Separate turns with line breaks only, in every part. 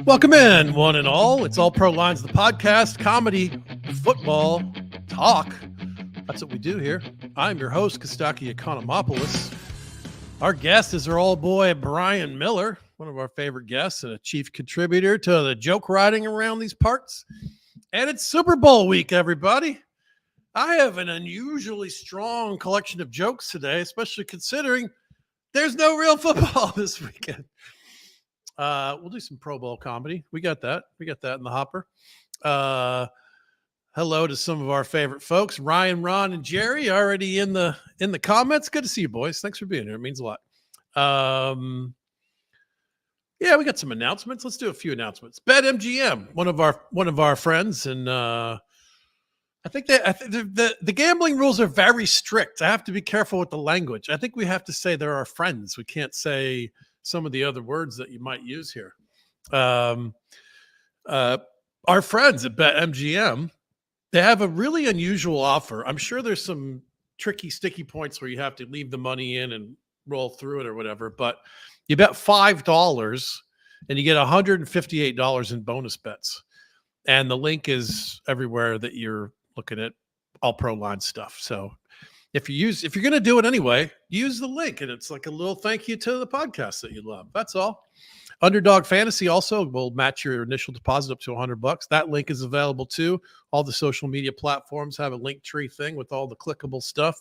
Welcome in, one and all. It's All Pro Lines, the podcast, comedy, football, talk. That's what we do here. I'm your host, Kostaki Economopoulos. Our guest is our old boy, Bryan Miller, one of our favorite guests and a chief contributor to the joke writing around these parts. And it's Super Bowl week, everybody. I have an unusually strong collection of jokes today, especially considering there's no real football this weekend. We'll do some Pro Bowl comedy. We got that in the hopper. Hello to some of our favorite folks. Ryan, Ron, and Jerry already in the comments. Good to see you, boys. Thanks for being here. It means a lot. Yeah, we got some announcements. Let's do a few announcements. BetMGM, one of our friends, and I think the gambling rules are very strict. I have to be careful with the language. I think we have to say they're our friends. We can't say some of the other words that you might use here. Our friends at BetMGM, they have a really unusual offer. I'm sure there's some tricky, sticky points where you have to leave the money in and roll through it or whatever, but you bet $5 and you get $158 in bonus bets. And the link is everywhere that you're looking at All Pro Line stuff. So if you're going to do it anyway, use the link, and it's like a little thank you to the podcast that you love. That's all. Underdog Fantasy also will match your initial deposit up to $100. That link is available too. All the social media platforms have a link tree thing with all the clickable stuff.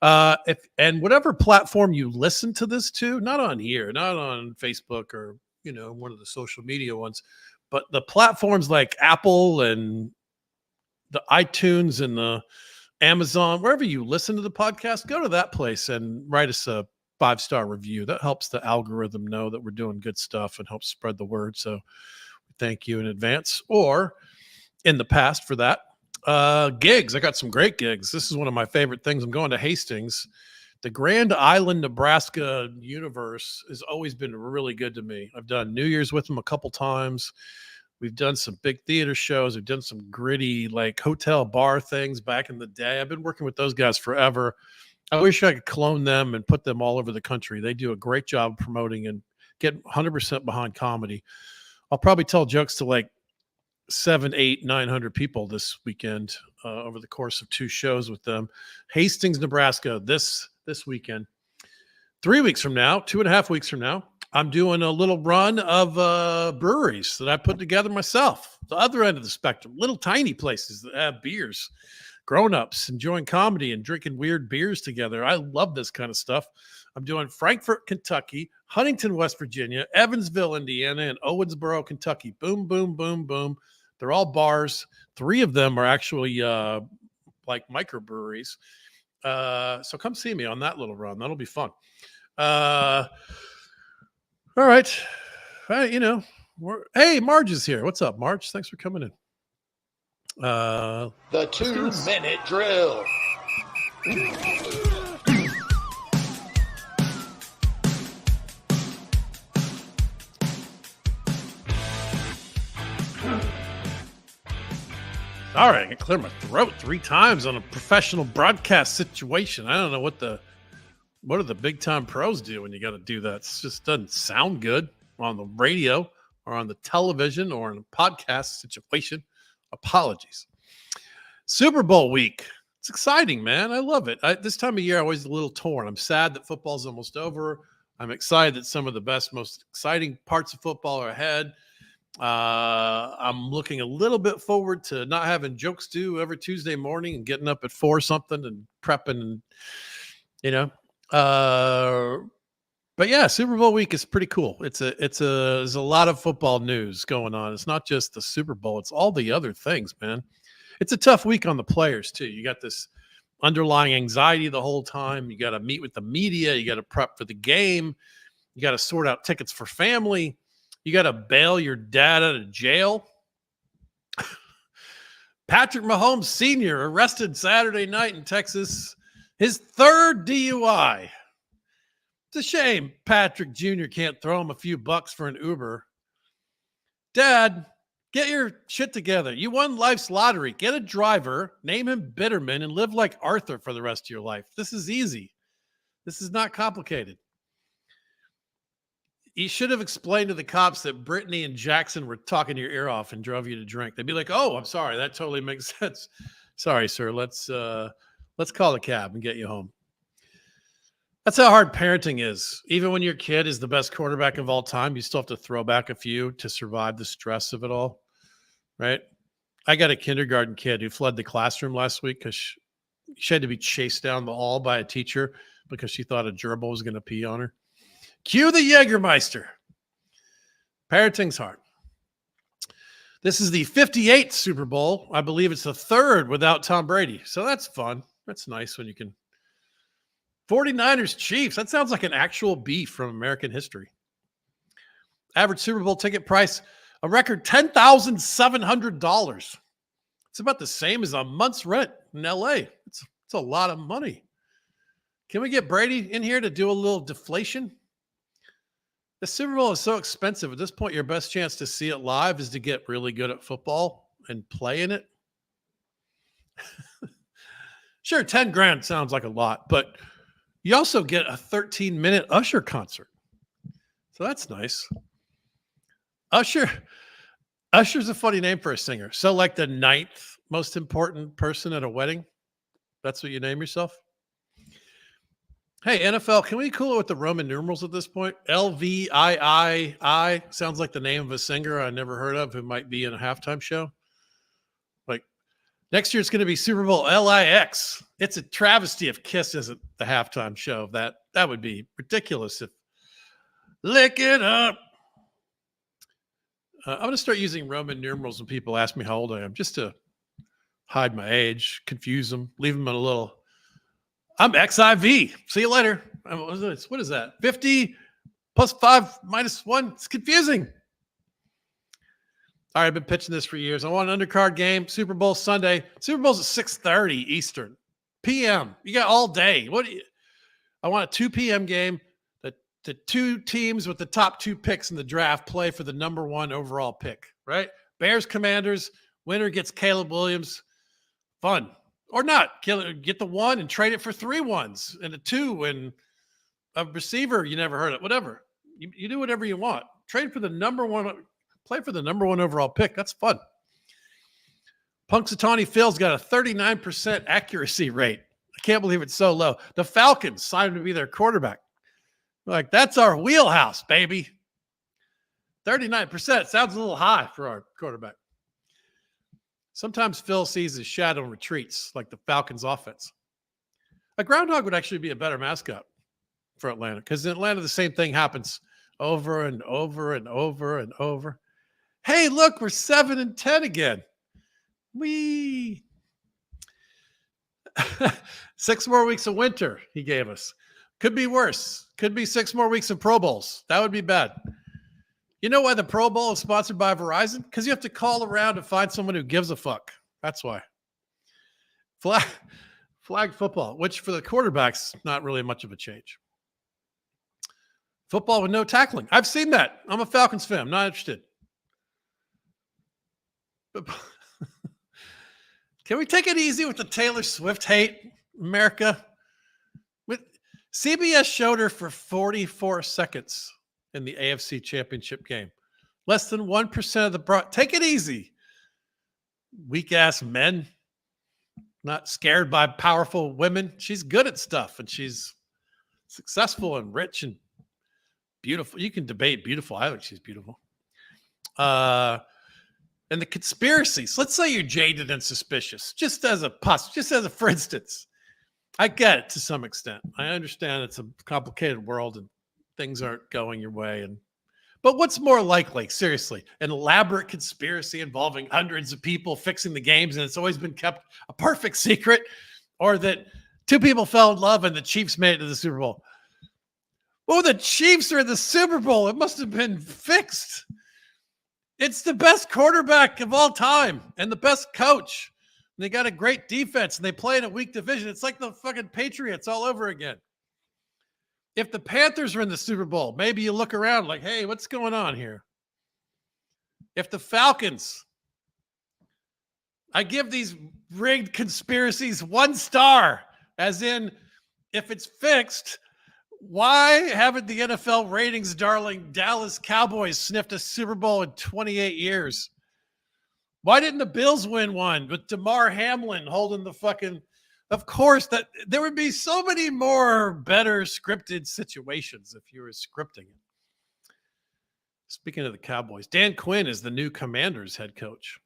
And whatever platform you listen to this to, not on here, not on Facebook or one of the social media ones, but the platforms like Apple and the iTunes and the Amazon, wherever you listen to the podcast, go to that place and write us a 5-star review. That helps the algorithm know that we're doing good stuff and helps spread the word. So thank you in advance or in the past for that. Gigs. I got some great gigs. This is one of my favorite things. I'm going to Hastings. The Grand Island, Nebraska universe has always been really good to me. I've done New Year's with them a couple times. We've done some big theater shows. We've done some gritty, like hotel bar things back in the day. I've been working with those guys forever. I wish I could clone them and put them all over the country. They do a great job promoting and get 100% behind comedy. I'll probably tell jokes to like 700, 800, 900 people this weekend over the course of 2 shows with them. Hastings, Nebraska, this weekend. 3 weeks from now, 2.5 weeks from now, I'm doing a little run of breweries that I put together myself. The other end of the spectrum, little tiny places that have beers, grown-ups enjoying comedy and drinking weird beers together. I love this kind of stuff. I'm doing Frankfort, Kentucky, Huntington, West Virginia, Evansville, Indiana, and Owensboro, Kentucky. Boom, boom, boom, boom. They're all bars. 3 of them are actually like microbreweries. So come see me on that little run. That'll be fun. All right. Hey, Marge is here. What's up, Marge? Thanks for coming in.
The 2-minute drill.
All right, I can clear my throat 3 times on a professional broadcast situation. I don't know what do the big time pros do when you got to do that. It just doesn't sound good on the radio or on the television or in a podcast situation. Apologies. Super Bowl week. It's exciting, man. I love it. This time of year, I'm always a little torn. I'm sad that football's almost over. I'm excited that some of the best, most exciting parts of football are ahead. I'm looking a little bit forward to not having jokes due every Tuesday morning and getting up at 4 something and prepping and, but yeah, Super Bowl week is pretty cool. There's a lot of football news going on. It's not just the Super Bowl. It's all the other things, man. It's a tough week on the players too. You got this underlying anxiety the whole time. You got to meet with the media. You got to prep for the game. You got to sort out tickets for family. You got to bail your dad out of jail. Patrick Mahomes Sr. arrested Saturday night in Texas. His 3rd DUI. It's a shame Patrick Jr. can't throw him a few bucks for an Uber. Dad, get your shit together. You won life's lottery. Get a driver, name him Bitterman, and live like Arthur for the rest of your life. This is easy. This is not complicated. You should have explained to the cops that Brittany and Jackson were talking your ear off and drove you to drink. They'd be like, "Oh, I'm sorry. That totally makes sense. Sorry, sir. Let's call a cab and get you home." That's how hard parenting is. Even when your kid is the best quarterback of all time, you still have to throw back a few to survive the stress of it all, right? I got a kindergarten kid who fled the classroom last week because she had to be chased down the hall by a teacher because she thought a gerbil was going to pee on her. Cue the Jägermeister. Parenting's hard. This is the 58th Super Bowl. I believe it's the third without Tom Brady. So that's fun. That's nice when you can. 49ers Chiefs. That sounds like an actual beef from American history. Average Super Bowl ticket price, a record $10,700. It's about the same as a month's rent in LA. It's a lot of money. Can we get Brady in here to do a little deflation? The Super Bowl is so expensive. At this point, your best chance to see it live is to get really good at football and play in it. Sure, 10 grand sounds like a lot, but you also get a 13-minute Usher concert. So that's nice. Usher's a funny name for a singer. So like the 9th most important person at a wedding? That's what you name yourself? Hey, NFL, can we cool it with the Roman numerals at this point? LVIII sounds like the name of a singer I never heard of who might be in a halftime show. Like next year it's going to be Super Bowl LIX. It's a travesty if Kiss isn't the halftime show. That would be ridiculous if lick it up. I'm going to start using Roman numerals when people ask me how old I am, just to hide my age, confuse them, leave them in a little. I'm XIV. See you later. What is that? 50 plus 5 minus 1. It's confusing. All right, I've been pitching this for years. I want an undercard game. Super Bowl Sunday. Super Bowl's at 6:30 Eastern p.m. You got all day. I want a 2 p.m. game. The two teams with the top 2 picks in the draft play for the number 1 overall pick, right? Bears, Commanders. Winner gets Caleb Williams. Fun. Or not. Get the 1 and trade it for 3 1s and a 2 and a receiver you never heard of. Whatever. You do whatever you want. Trade for the number 1. Play for the number 1 overall pick. That's fun. Punxsutawney Phil's got a 39% accuracy rate. I can't believe it's so low. The Falcons signed him to be their quarterback. Like, that's our wheelhouse, baby. 39% sounds a little high for our quarterback. Sometimes Phil sees his shadow and retreats, like the Falcons' offense. A groundhog would actually be a better mascot for Atlanta, because in Atlanta, the same thing happens over and over and over and over. Hey, look, we're 7-10 again. 6 more weeks of winter he gave us. Could be worse. Could be 6 more weeks of Pro Bowls. That would be bad. You know why the Pro Bowl is sponsored by Verizon? Because you have to call around to find someone who gives a fuck. That's why. Flag football, which for the quarterbacks, not really much of a change. Football with no tackling. I've seen that. I'm a Falcons fan. I'm not interested. Can we take it easy with the Taylor Swift hate, America? CBS showed her for 44 seconds in the AFC Championship game. Less than 1% of the take it easy. Weak-ass men. Not scared by powerful women. She's good at stuff, and she's successful and rich and beautiful. You can debate beautiful. I think she's beautiful. And the conspiracies. Let's say you're jaded and suspicious. Just as a for instance. I get it to some extent. I understand it's a complicated world and things aren't going your way. But what's more likely, seriously, an elaborate conspiracy involving hundreds of people fixing the games and it's always been kept a perfect secret, or that 2 people fell in love and the Chiefs made it to the Super Bowl? Oh, the Chiefs are in the Super Bowl. It must have been fixed. It's the best quarterback of all time and the best coach. And they got a great defense and they play in a weak division. It's like the fucking Patriots all over again. If the Panthers are in the Super Bowl, maybe you look around like, hey, what's going on here? If the Falcons, I give these rigged conspiracies 1 star, as in, if it's fixed, Why haven't the NFL ratings darling Dallas Cowboys sniffed a Super Bowl in 28 years? Why didn't the Bills win one with DeMar Hamlin holding the fucking... Of course, that there would be so many more better scripted situations if you were scripting it. Speaking of the Cowboys, Dan Quinn is the new Commanders head coach.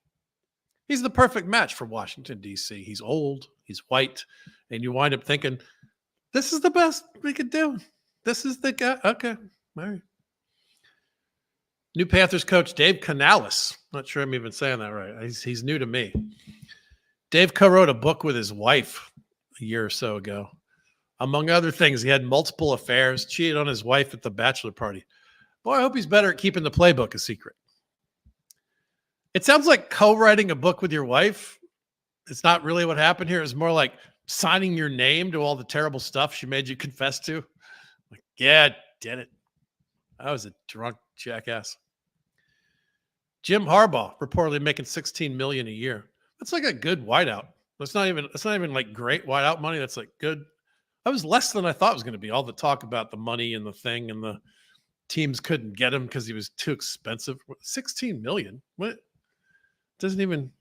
He's the perfect match for Washington, D.C. He's old, he's white, and you wind up thinking, this is the best we could do. This is the guy. Okay, all right. New Panthers coach Dave Canales. Not sure I'm even saying that right. He's new to me. Dave co-wrote a book with his wife a year or so ago. Among other things, he had multiple affairs, cheated on his wife at the bachelor party. Boy, I hope he's better at keeping the playbook a secret. It sounds like co-writing a book with your wife. It's not really what happened here. It's more like signing your name to all the terrible stuff she made you confess to. Like, yeah, did it. I was a drunk jackass. Jim Harbaugh reportedly making $16 million a year. That's like a good whiteout. That's not even like great whiteout money. That's like good. That was less than I thought it was going to be. All the talk about the money and the thing and the teams couldn't get him because he was too expensive. 16 million. What? Doesn't even.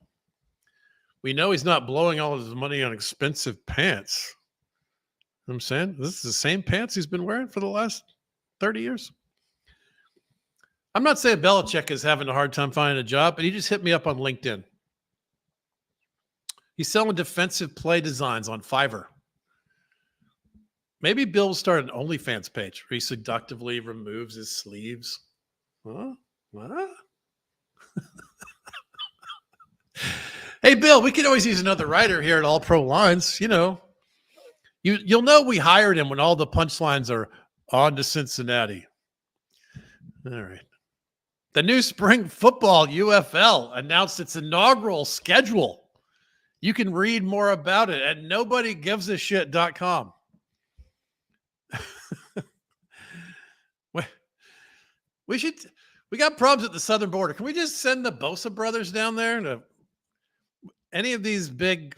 We know he's not blowing all of his money on expensive pants. You know what I'm saying? This is the same pants he's been wearing for the last 30 years. I'm not saying Belichick is having a hard time finding a job, but he just hit me up on LinkedIn. He's selling defensive play designs on Fiverr. Maybe Bill will start an OnlyFans page where he seductively removes his sleeves. Huh? What? Hey, Bill, we could always use another writer here at All Pro Lines. You know, you'll know we hired him when all the punchlines are on to Cincinnati. All right. The new spring football UFL announced its inaugural schedule. You can read more about it at nobodygivesashit.com. We got problems at the southern border. Can we just send the Bosa brothers down there to any of these big?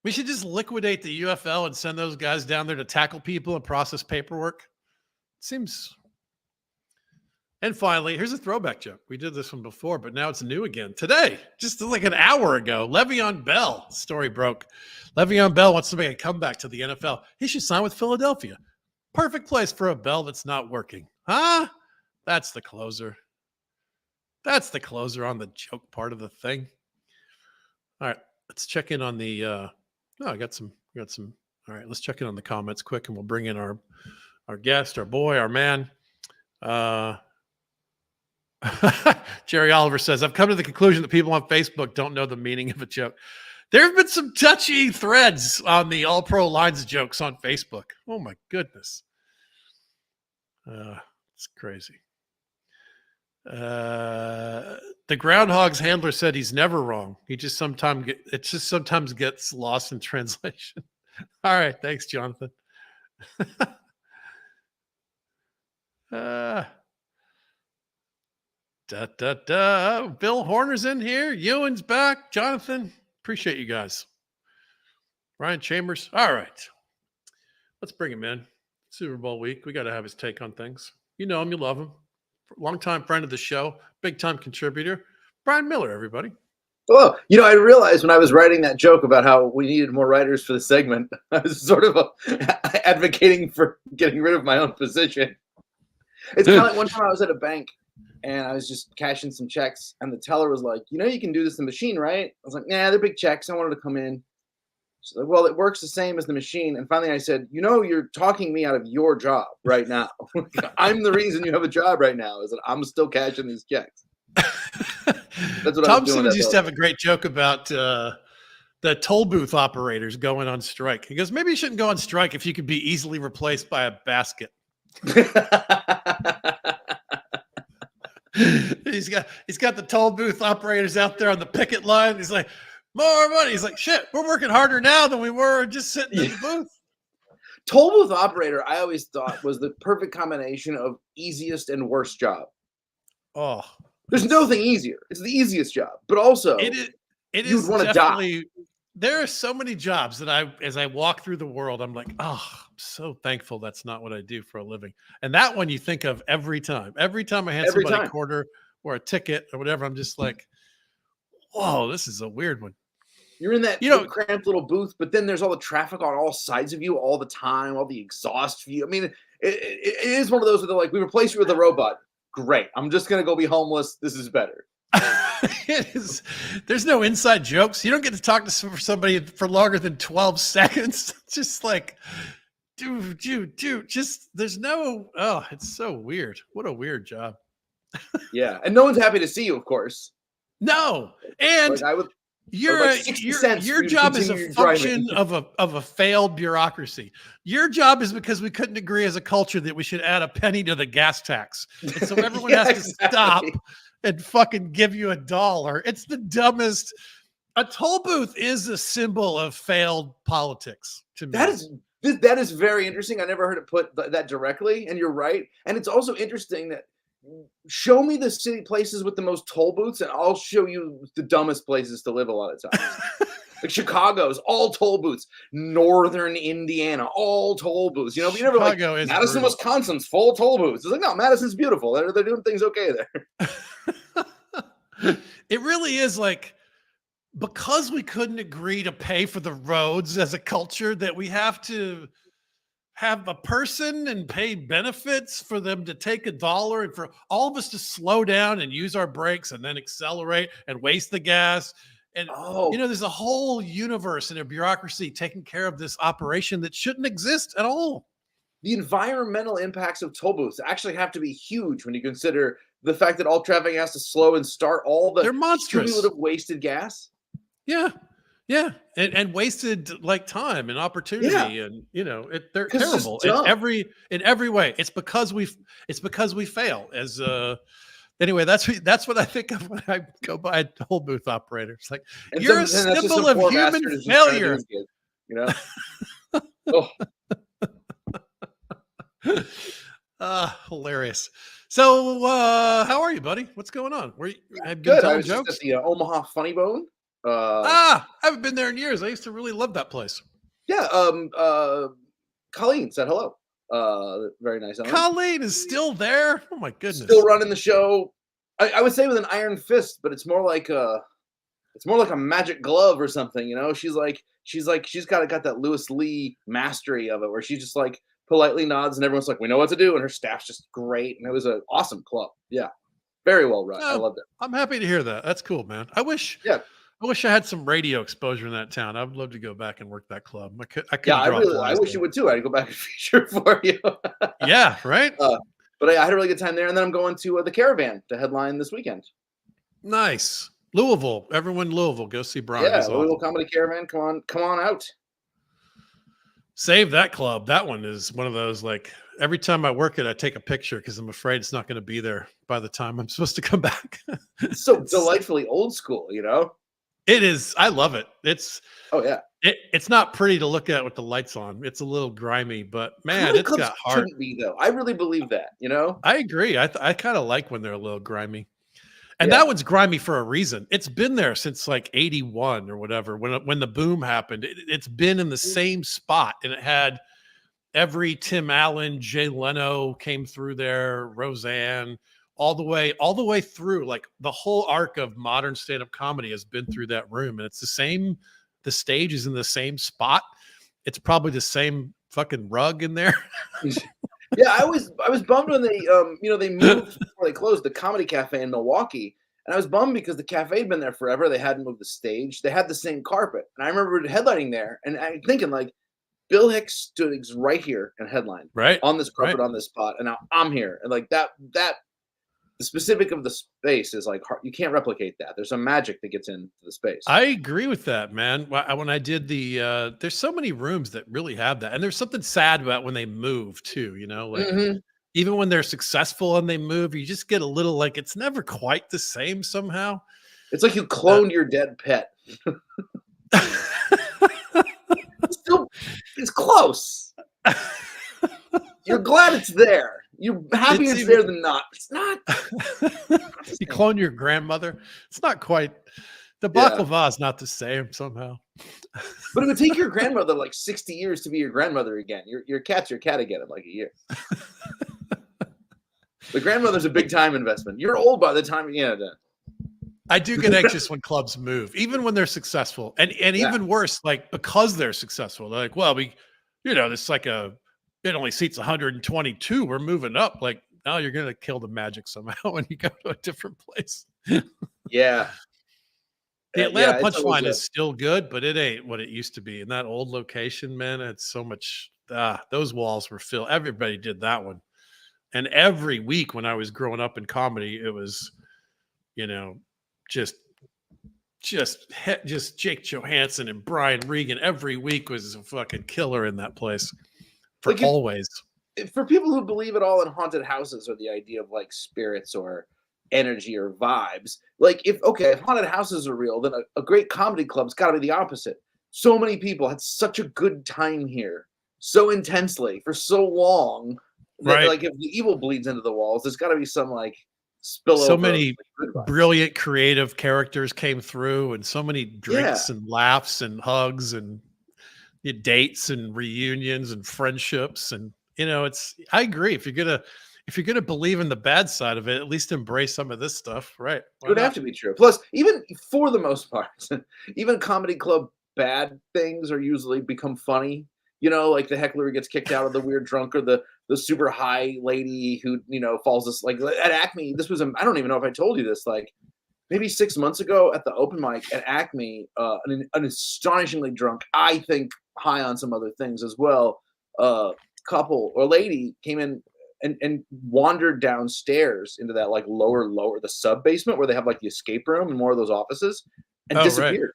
We should just liquidate the UFL and send those guys down there to tackle people and process paperwork. Seems. And finally, here's a throwback joke. We did this one before, but now it's new again. Today, just like an hour ago, Le'Veon Bell story broke. Le'Veon Bell wants to make a comeback to the NFL. He should sign with Philadelphia. Perfect place for a Bell that's not working. Huh? That's the closer. That's the closer on the joke part of the thing. All right, let's check in on the I got some. All right, let's check in on the comments quick and we'll bring in our guest, our boy, our man. Jerry Oliver says, I've come to the conclusion that people on Facebook don't know the meaning of a joke. There have been some touchy threads on the All Pro Lines jokes on Facebook. Oh my goodness. It's crazy. The Groundhog's handler said he's never wrong. He just sometimes gets lost in translation. All right. Thanks, Jonathan. Bill Horner's in here. Ewan's back. Jonathan, appreciate you guys. Ryan Chambers. All right. Let's bring him in. Super Bowl week. We got to have his take on things. You know him. You love him. Longtime friend of the show. Big-time contributor. Bryan Miller, everybody.
Hello. You know, I realized when I was writing that joke about how we needed more writers for the segment, I was sort of advocating for getting rid of my own position. It's kind of like one time I was at a bank and I was just cashing some checks and the teller was like, you know, you can do this in the machine, right? I was like, nah, they're big checks. I wanted to come in. She's like, well, it works the same as the machine. And finally I said, you know, you're talking me out of your job right now. I'm the reason you have a job right now is that I'm still cashing these checks.
That's what Tom Simmons used to have a great joke about the toll booth operators going on strike. He goes, maybe you shouldn't go on strike if you could be easily replaced by a basket. He's got the toll booth operators out there on the picket line. He's like, more money. He's like, shit, we're working harder now than we were just sitting in the booth.
Toll booth operator, I always thought was the perfect combination of easiest and worst job.
Oh,
there's nothing easier. It's the easiest job, but also
it is
you'd want to die.
There are so many jobs that as I walk through the world, I'm like, oh, so thankful that's not what I do for a living. And that one you think of every time. Every time I hand
Every
somebody a
time.
quarter or a ticket or whatever, I'm just like, whoa, this is a weird one.
You're in that
You know,
cramped little booth, but then there's all the traffic on all sides of you all the time, all the exhaust view. I mean, it is one of those where they're like, we replace you with a robot. Great. I'm just going to go be homeless. This is better.
it is. There's no inside jokes. You don't get to talk to somebody for longer than 12 seconds. Just like, dude, just there's no, oh, it's so weird. What a weird job.
Yeah. And no one's happy to see you, of course.
No. And
like
your job is a function
driving.
of a failed bureaucracy. Your job is because we couldn't agree as a culture that we should add a penny to the gas tax. And so everyone has to stop and fucking give you $1. It's the dumbest. A toll booth is a symbol of failed politics to me.
That is very interesting. I never heard it put that directly, and you're right. And it's also interesting that show me the city places with the most toll booths, and I'll show you the dumbest places to live a lot of times. Like Chicago's all toll booths, Northern Indiana all toll booths. You know, but you never like Madison, Wisconsin's full toll booths. It's like no, Madison's beautiful. They're doing things okay there.
It really is like because we couldn't agree to pay for the roads as a culture that we have to have a person and pay benefits for them to take $1 and for all of us to slow down and use our brakes and then accelerate and waste the gas. And, there's a whole universe and a bureaucracy taking care of this operation that shouldn't exist at all.
The environmental impacts of toll booths actually have to be huge when you consider the fact that all traffic has to slow and start all the cumulative wasted gas.
Yeah. Yeah. And wasted like time and opportunity. Yeah. And they're terrible in every way. It's because we fail as anyway, that's what I think of when I go by a toll booth operator. It's like you're a symbol of human failure. Hilarious. So how are you, buddy? What's going on?
Good. I was just at the Omaha Funny Bone.
I haven't been there in years. I used to really love that place.
Yeah. Colleen said hello. Very nice.
Colleen is still there. Oh my goodness.
Still running the show. I would say with an iron fist, but it's more like a magic glove or something. You know, she's got that Lewis Lee mastery of it, where she just like politely nods and everyone's like, we know what to do, and her staff's just great, and it was an awesome club. Yeah, very well run. I loved it.
I'm happy to hear that. That's cool, man. I wish I had some radio exposure in that town. I would love to go back and work that club.
I wish you would too. I'd go back and feature for you.
Yeah, right.
But I had a really good time there, and then I'm going to the Caravan to headline this weekend.
Nice, Louisville. Everyone in Louisville, go see Bryan.
Yeah, Louisville Comedy Caravan. Come on out.
Save that club. That one is one of those like every time I work it, I take a picture because I'm afraid it's not going to be there by the time I'm supposed to come back.
It's so delightfully old school, you know.
It is. I love it. It's It's not pretty to look at with the lights on. It's a little grimy, but man, it's got heart.
Shouldn't be though. I really believe that. You know.
I agree. I kind of like when they're a little grimy, and that one's grimy for a reason. It's been there since like '81 or whatever when the boom happened. It's been in the same spot, and it had every Tim Allen, Jay Leno came through there, Roseanne. All the way through, like the whole arc of modern stand-up comedy has been through that room, and it's the same. The stage is in the same spot. It's probably the same fucking rug in there.
Yeah, I was bummed when they they moved before they closed the Comedy Cafe in Milwaukee, and I was bummed because the cafe had been there forever. They hadn't moved the stage. They had the same carpet, and I remember headlining there, and I'm thinking like, Bill Hicks stood right here and headlined on this carpet on this spot, and now I'm here, and like that. The specific of the space is like you can't replicate that. There's some magic that gets into the space.
I agree with that, man. When I did there's so many rooms that really have that, and there's something sad about when they move too. You know, like even when they're successful and they move, you just get a little like it's never quite the same somehow.
It's like you cloned your dead pet. It's close. You're glad it's there. You're happy it's there than not. It's not.
You clone your grandmother. It's not quite The
Yeah.
baklava is not the same somehow.
But it would take your grandmother like 60 years to be your grandmother again. Your cat's your cat again in like a year. The grandmother's a big time investment. You're old by the time
I do get anxious when clubs move, even when they're successful, and even worse, like because they're successful. They're like, well, it's like it only seats 122. We're moving up. Like, no, you're gonna kill the magic somehow when you go to a different place.
Yeah.
The Atlanta Punchline is still good, but it ain't what it used to be. In that old location, man, it's so much. Those walls were filled. Everybody did that one, and every week when I was growing up in comedy, it was, just Jake Johansson and Bryan Regan. Every week was a fucking killer in that place for always.
For people who believe at all in haunted houses or the idea of like spirits or energy or vibes, like if haunted houses are real, then a great comedy club's got to be the opposite. So many people had such a good time here so intensely for so long that
right.
Like if the evil bleeds into the walls, there's got to be some like spillover.
So many brilliant creative characters came through, and so many drinks and laughs and hugs and dates and reunions and friendships. And I agree, if you're gonna believe in the bad side of it, at least embrace some of this stuff, right?
It would have to be true. Plus, even for the most part, even comedy club bad things are usually become funny. Like the heckler who gets kicked out of the weird drunk, or the super high lady who falls asleep. Like at Acme, this was I don't even know if I told you this. Like maybe 6 months ago at the open mic at Acme, an astonishingly drunk, I think high on some other things as well, couple or lady came in and wandered downstairs into that like lower the sub basement where they have like the escape room and more of those offices, and disappeared. Right.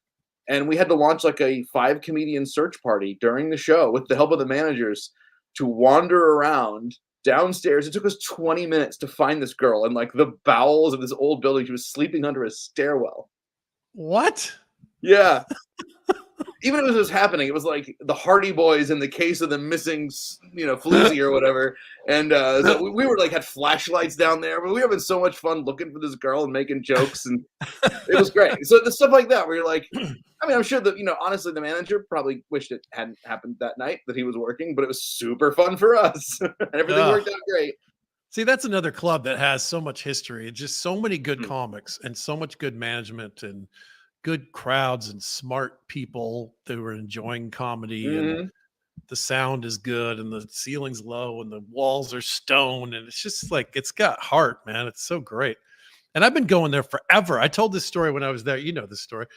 And we had to launch like a 5 comedian search party during the show with the help of the managers to wander around downstairs. It took us 20 minutes to find this girl in like the bowels of this old building. She was sleeping under a stairwell.
What?
Yeah. Even if it was happening, it was like the Hardy Boys in the case of the missing, floozy or whatever. And so we were like had flashlights down there, but we were having so much fun looking for this girl and making jokes, and it was great. So the stuff like that, where you're like, I mean, I'm sure that honestly, the manager probably wished it hadn't happened that night that he was working, but it was super fun for us, and everything worked out great.
See, that's another club that has so much history and just so many good comics and so much good management and good crowds and smart people that were enjoying comedy, and the sound is good and the ceiling's low and the walls are stone, and it's just like, it's got heart, man. It's so great. And I've been going there forever. I told this story when I was there. You know this story.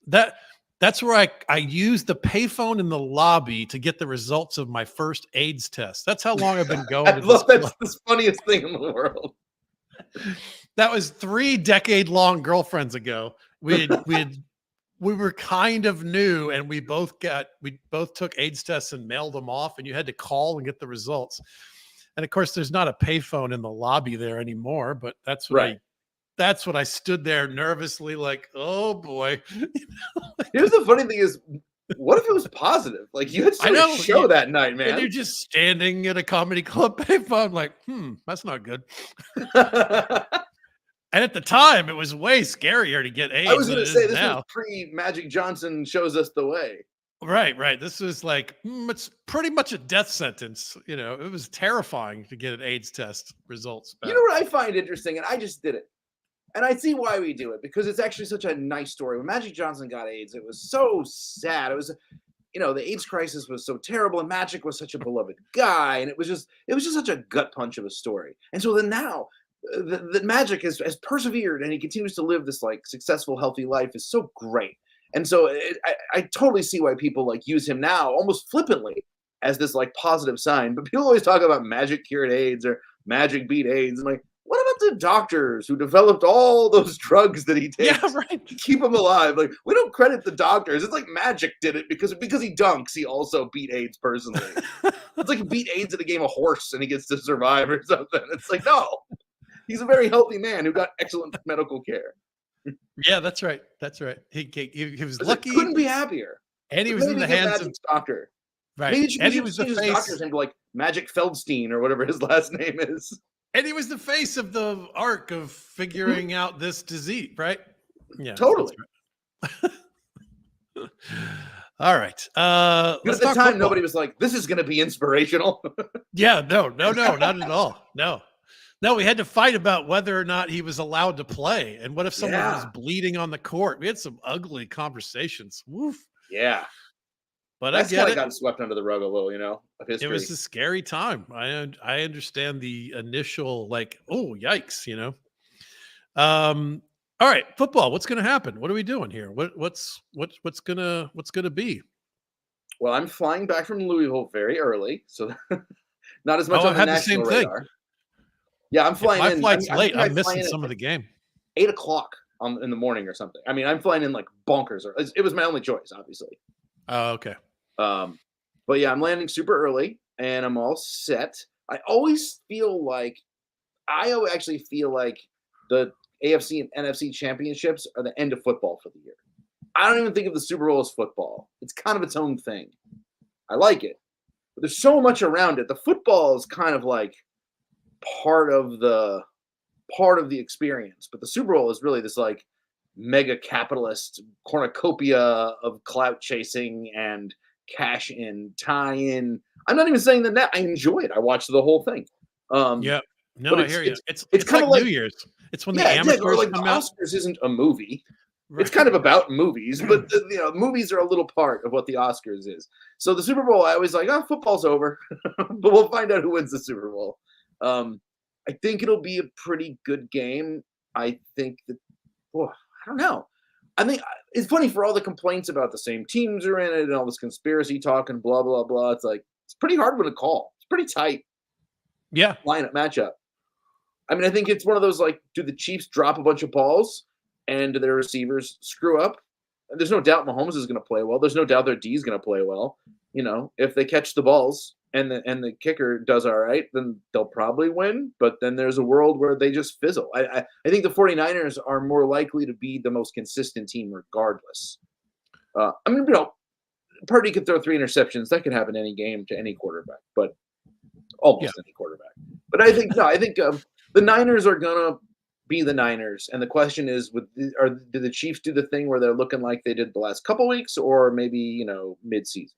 That's where I used the payphone in the lobby to get the results of my first AIDS test. That's how long I've been going.
I love that's the funniest thing in the world.
That was 3-decade-long girlfriends ago. We were kind of new, and we both took AIDS tests and mailed them off, and you had to call and get the results. And of course, there's not a payphone in the lobby there anymore, but that's what I stood there nervously like, oh boy.
Here's the funny thing is, what if it was positive? Like you had a show that night, man.
And you're just standing at a comedy club payphone like, that's not good. And at the time, it was way scarier to get AIDS.
I was going to say, this was pre-Magic Johnson shows us the way.
Right. This was like, it's pretty much a death sentence. It was terrifying to get an AIDS test results back.
You know what I find interesting, and I just did it. And I see why we do it, because it's actually such a nice story. When Magic Johnson got AIDS, it was so sad. It was, the AIDS crisis was so terrible, and Magic was such a beloved guy, and it was just such a gut punch of a story. And so then now, the Magic has persevered, and he continues to live this like successful, healthy life is so great. And so I totally see why people like use him now almost flippantly as this like positive sign. But people always talk about Magic cured AIDS or Magic beat AIDS. And like, what about the doctors who developed all those drugs that he takes to keep him alive? Like, we don't credit the doctors. It's like Magic did it because he dunks. He also beat AIDS personally. It's like he beat AIDS in a game of horse and he gets to survive or something. It's like, no. He's a very healthy man who got excellent medical care.
Yeah, that's right. He was lucky.
Couldn't be happier.
And he was in the hands of
doctor.
Right.
Maybe he was the face. Doctor's name like Magic Feldstein or whatever his last name is.
And he was the face of the arc of figuring out this disease, right? Yeah,
totally.
All right.
But at the time, nobody was like, "This is going to be inspirational."
Yeah, no, not at all. No, we had to fight about whether or not he was allowed to play, and what if someone was bleeding on the court. We had some ugly conversations. Woof.
Yeah,
but
that's kind of gotten swept under the rug a little, of history.
It was a scary time. I understand the initial oh yikes, All right, football. What's going to happen? What are we doing here? What's gonna be?
Well, I'm flying back from Louisville very early, so not as much on the national radar. Yeah, I'm flying in.
My flight's late. I'm missing some of the game.
8:00 in the morning or something. I mean, I'm flying in like bonkers. It was my only choice, obviously.
Oh, okay.
But yeah, I'm landing super early, and I'm all set. I actually feel like the AFC and NFC championships are the end of football for the year. I don't even think of the Super Bowl as football. It's kind of its own thing. I like it, but there's so much around it. The football is kind of like part of the experience, but the Super Bowl is really this like mega capitalist cornucopia of clout chasing and cash in, tie in. I'm not even saying that I enjoy it. I watched the whole thing.
Yeah, no, I hear you. It's kind of
like
New Year's. It's when the amateurs come out.
The Oscars isn't a movie. Right. It's kind of about movies, but movies are a little part of what the Oscars is. So the Super Bowl, I always like, football's over, but we'll find out who wins the Super Bowl. I think it'll be a pretty good game. I think that, I don't know. I think it's funny for all the complaints about the same teams are in it and all this conspiracy talk and blah, blah, blah. It's like, it's pretty hard one to call. It's pretty tight.
Yeah.
Lineup matchup. I mean, I think it's one of those, like, do the Chiefs drop a bunch of balls and do their receivers screw up? And there's no doubt Mahomes is going to play well. There's no doubt their D is going to play well. If they catch the balls and the kicker does all right, then they'll probably win. But then there's a world where they just fizzle. I think the 49ers are more likely to be the most consistent team regardless. Purdy could throw 3 interceptions. That could happen any game to any quarterback, but almost any quarterback. But I think the Niners are going to be the Niners. And the question is, do the Chiefs do the thing where they're looking like they did the last couple weeks or maybe, mid-season?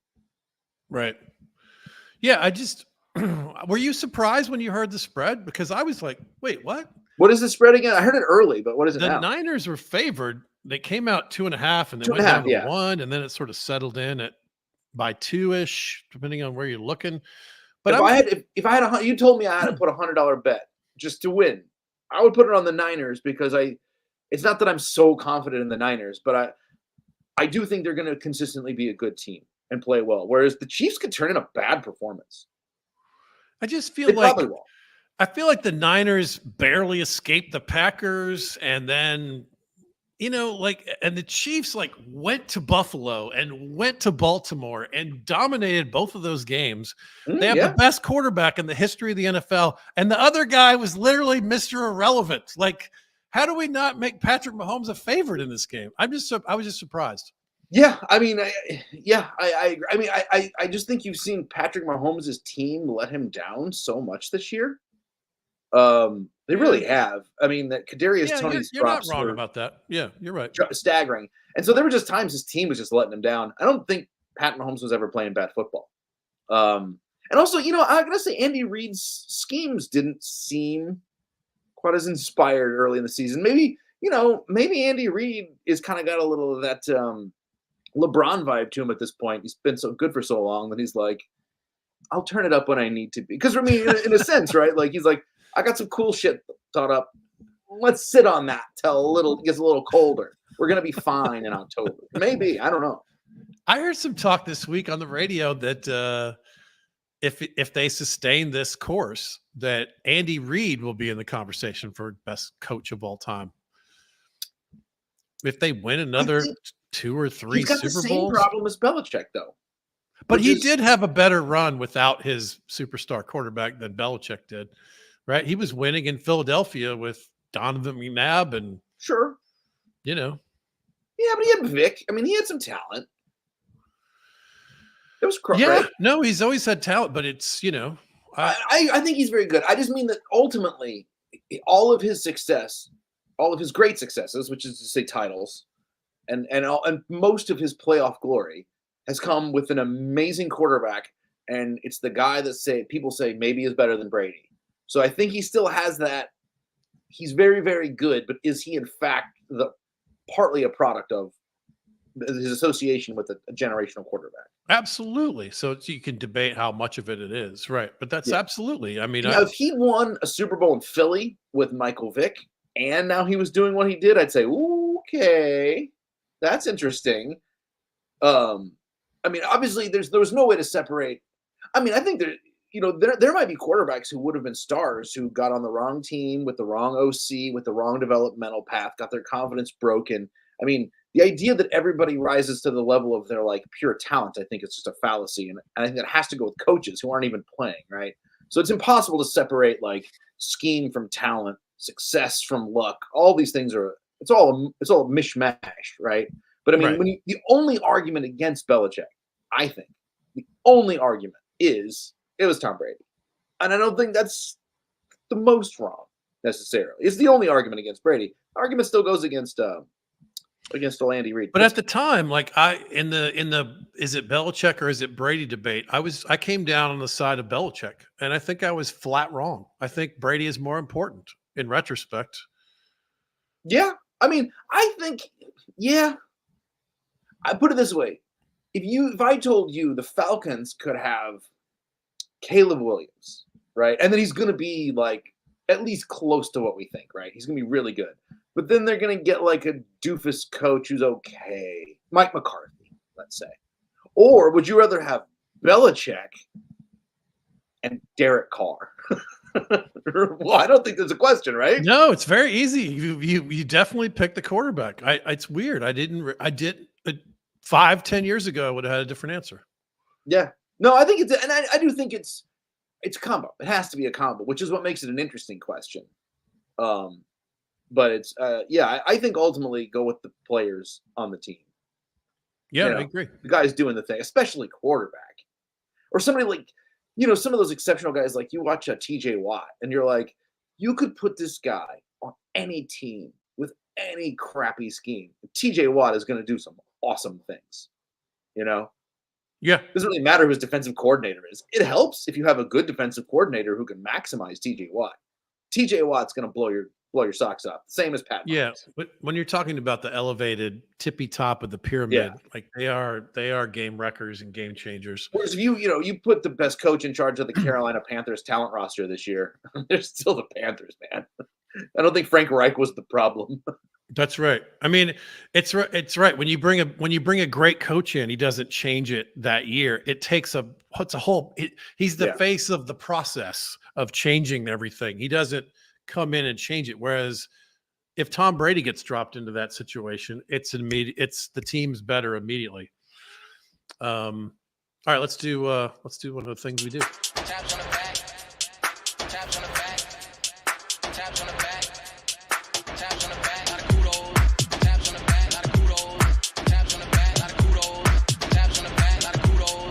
Right. Yeah, were you surprised when you heard the spread? Because I was like, wait, what?
What is the spread again? I heard it early, but what is it now?
The Niners were favored. They came out 2.5 and then went down to 1, and then it sort of settled in by 2-ish, depending on where you're looking. But
if I had you told me I had to put $100 bet just to win, I would put it on the Niners because it's not that I'm so confident in the Niners, but I do think they're going to consistently be a good team and play well. Whereas the Chiefs could turn in a bad performance.
I just feel I feel like the Niners barely escaped the Packers, and then and the Chiefs went to Buffalo and went to Baltimore and dominated both of those games. They have the best quarterback in the history of the NFL, and the other guy was literally Mr. Irrelevant. How do we not make Patrick Mahomes a favorite in this game? I was just surprised.
Yeah, I mean, I agree. I mean, I just think you've seen Patrick Mahomes' team let him down so much this year. They really have. I mean, that Kadarius Toney's
you're not wrong about that. Yeah, you're right.
Staggering. And so there were just times his team was just letting him down. I don't think Pat Mahomes was ever playing bad football. And also, I'm going to say Andy Reid's schemes didn't seem quite as inspired early in the season. Maybe Andy Reid is kind of got a little of that LeBron vibe to him at this point. He's been so good for so long that he's like, I'll turn it up when I need to be. Because, I mean, in a sense, right? He's like, I got some cool shit thought up. Let's sit on that till it gets a little colder. We're going to be fine in October. Maybe. I don't know.
I heard some talk this week on the radio that if they sustain this course, that Andy Reid will be in the conversation for best coach of all time. If they win another 2 or 3
Super Bowls. He's got the same problem as Belichick, though.
But he did have a better run without his superstar quarterback than Belichick did. Right, he was winning in Philadelphia with Donovan McNabb, and
sure,
Yeah,
but he had Vic. I mean, he had some talent. It was
correct. Yeah, no, he's always had talent, but it's
I think he's very good. I just mean that ultimately, all of his success, all of his great successes, which is to say titles, and most of his playoff glory has come with an amazing quarterback, and it's the guy that people say maybe is better than Brady. So I think he still has that. He's very, very good, but is he in fact partly a product of his association with a generational quarterback?
Absolutely. So you can debate how much of it is, right? But that's absolutely. I mean,
if he won a Super Bowl in Philly with Michael Vick, and now he was doing what he did, I'd say, okay, that's interesting. I mean, obviously, there was no way to separate. I mean, I think there might be quarterbacks who would have been stars who got on the wrong team with the wrong OC, with the wrong developmental path, got their confidence broken. I mean, the idea that everybody rises to the level of their like pure talent, I think it's just a fallacy. And I think that has to go with coaches who aren't even playing, right? So it's impossible to separate like scheme from talent, success from luck. All these things it's all a mishmash, right? But I mean, the only argument against Belichick, I think, the only argument is it was Tom Brady. And I don't think that's the most wrong necessarily. It's the only argument against Brady. The argument still goes against Andy Reid.
But at the time, like in the is it Belichick or is it Brady debate, I came down on the side of Belichick, and I think I was flat wrong. I think Brady is more important in retrospect.
Yeah. I mean, I think, yeah. I put it this way. If I told you the Falcons could have Caleb Williams, right? And then he's going to be like at least close to what we think, right? He's going to be really good. But then they're going to get like a doofus coach who's okay. Mike McCarthy, let's say. Or would you rather have Belichick and Derek Carr? Well, I don't think there's a question, right?
No, it's very easy. You definitely picked the quarterback. It's weird. I did 5-10 years ago, I would have had a different answer.
Yeah. No, I think I do think it's a combo. It has to be a combo, which is what makes it an interesting question. But it's I think ultimately go with the players on the team.
Yeah, I agree.
The guys doing the thing, especially quarterback. Or somebody like, some of those exceptional guys, like you watch TJ Watt and you're like, you could put this guy on any team with any crappy scheme. TJ Watt is going to do some awesome things,
Yeah.
It doesn't really matter who his defensive coordinator is. It helps if you have a good defensive coordinator who can maximize TJ Watt. TJ Watt's going to blow your socks off. Same as Pat.
Yeah, but when you're talking about the elevated tippy top of the pyramid, like they are game wreckers and game changers.
Whereas if you put the best coach in charge of the Carolina Panthers talent roster this year, they're still the Panthers, man. I don't think Frank Reich was the problem.
That's right. I mean, it's right. When you bring a great coach in, he doesn't change it that year. It takes he's the face of the process of changing everything. He doesn't come in and change it. Whereas if Tom Brady gets dropped into that situation, it's immediate. It's the team's better immediately. All right, let's do one of the things we do. Taps on the back. Taps on the back. Taps on the back. Taps on the back. Not a kudos. Taps on the back. Not a kudos. Taps on the back. Not a kudos. Taps on the back. Not a kudos.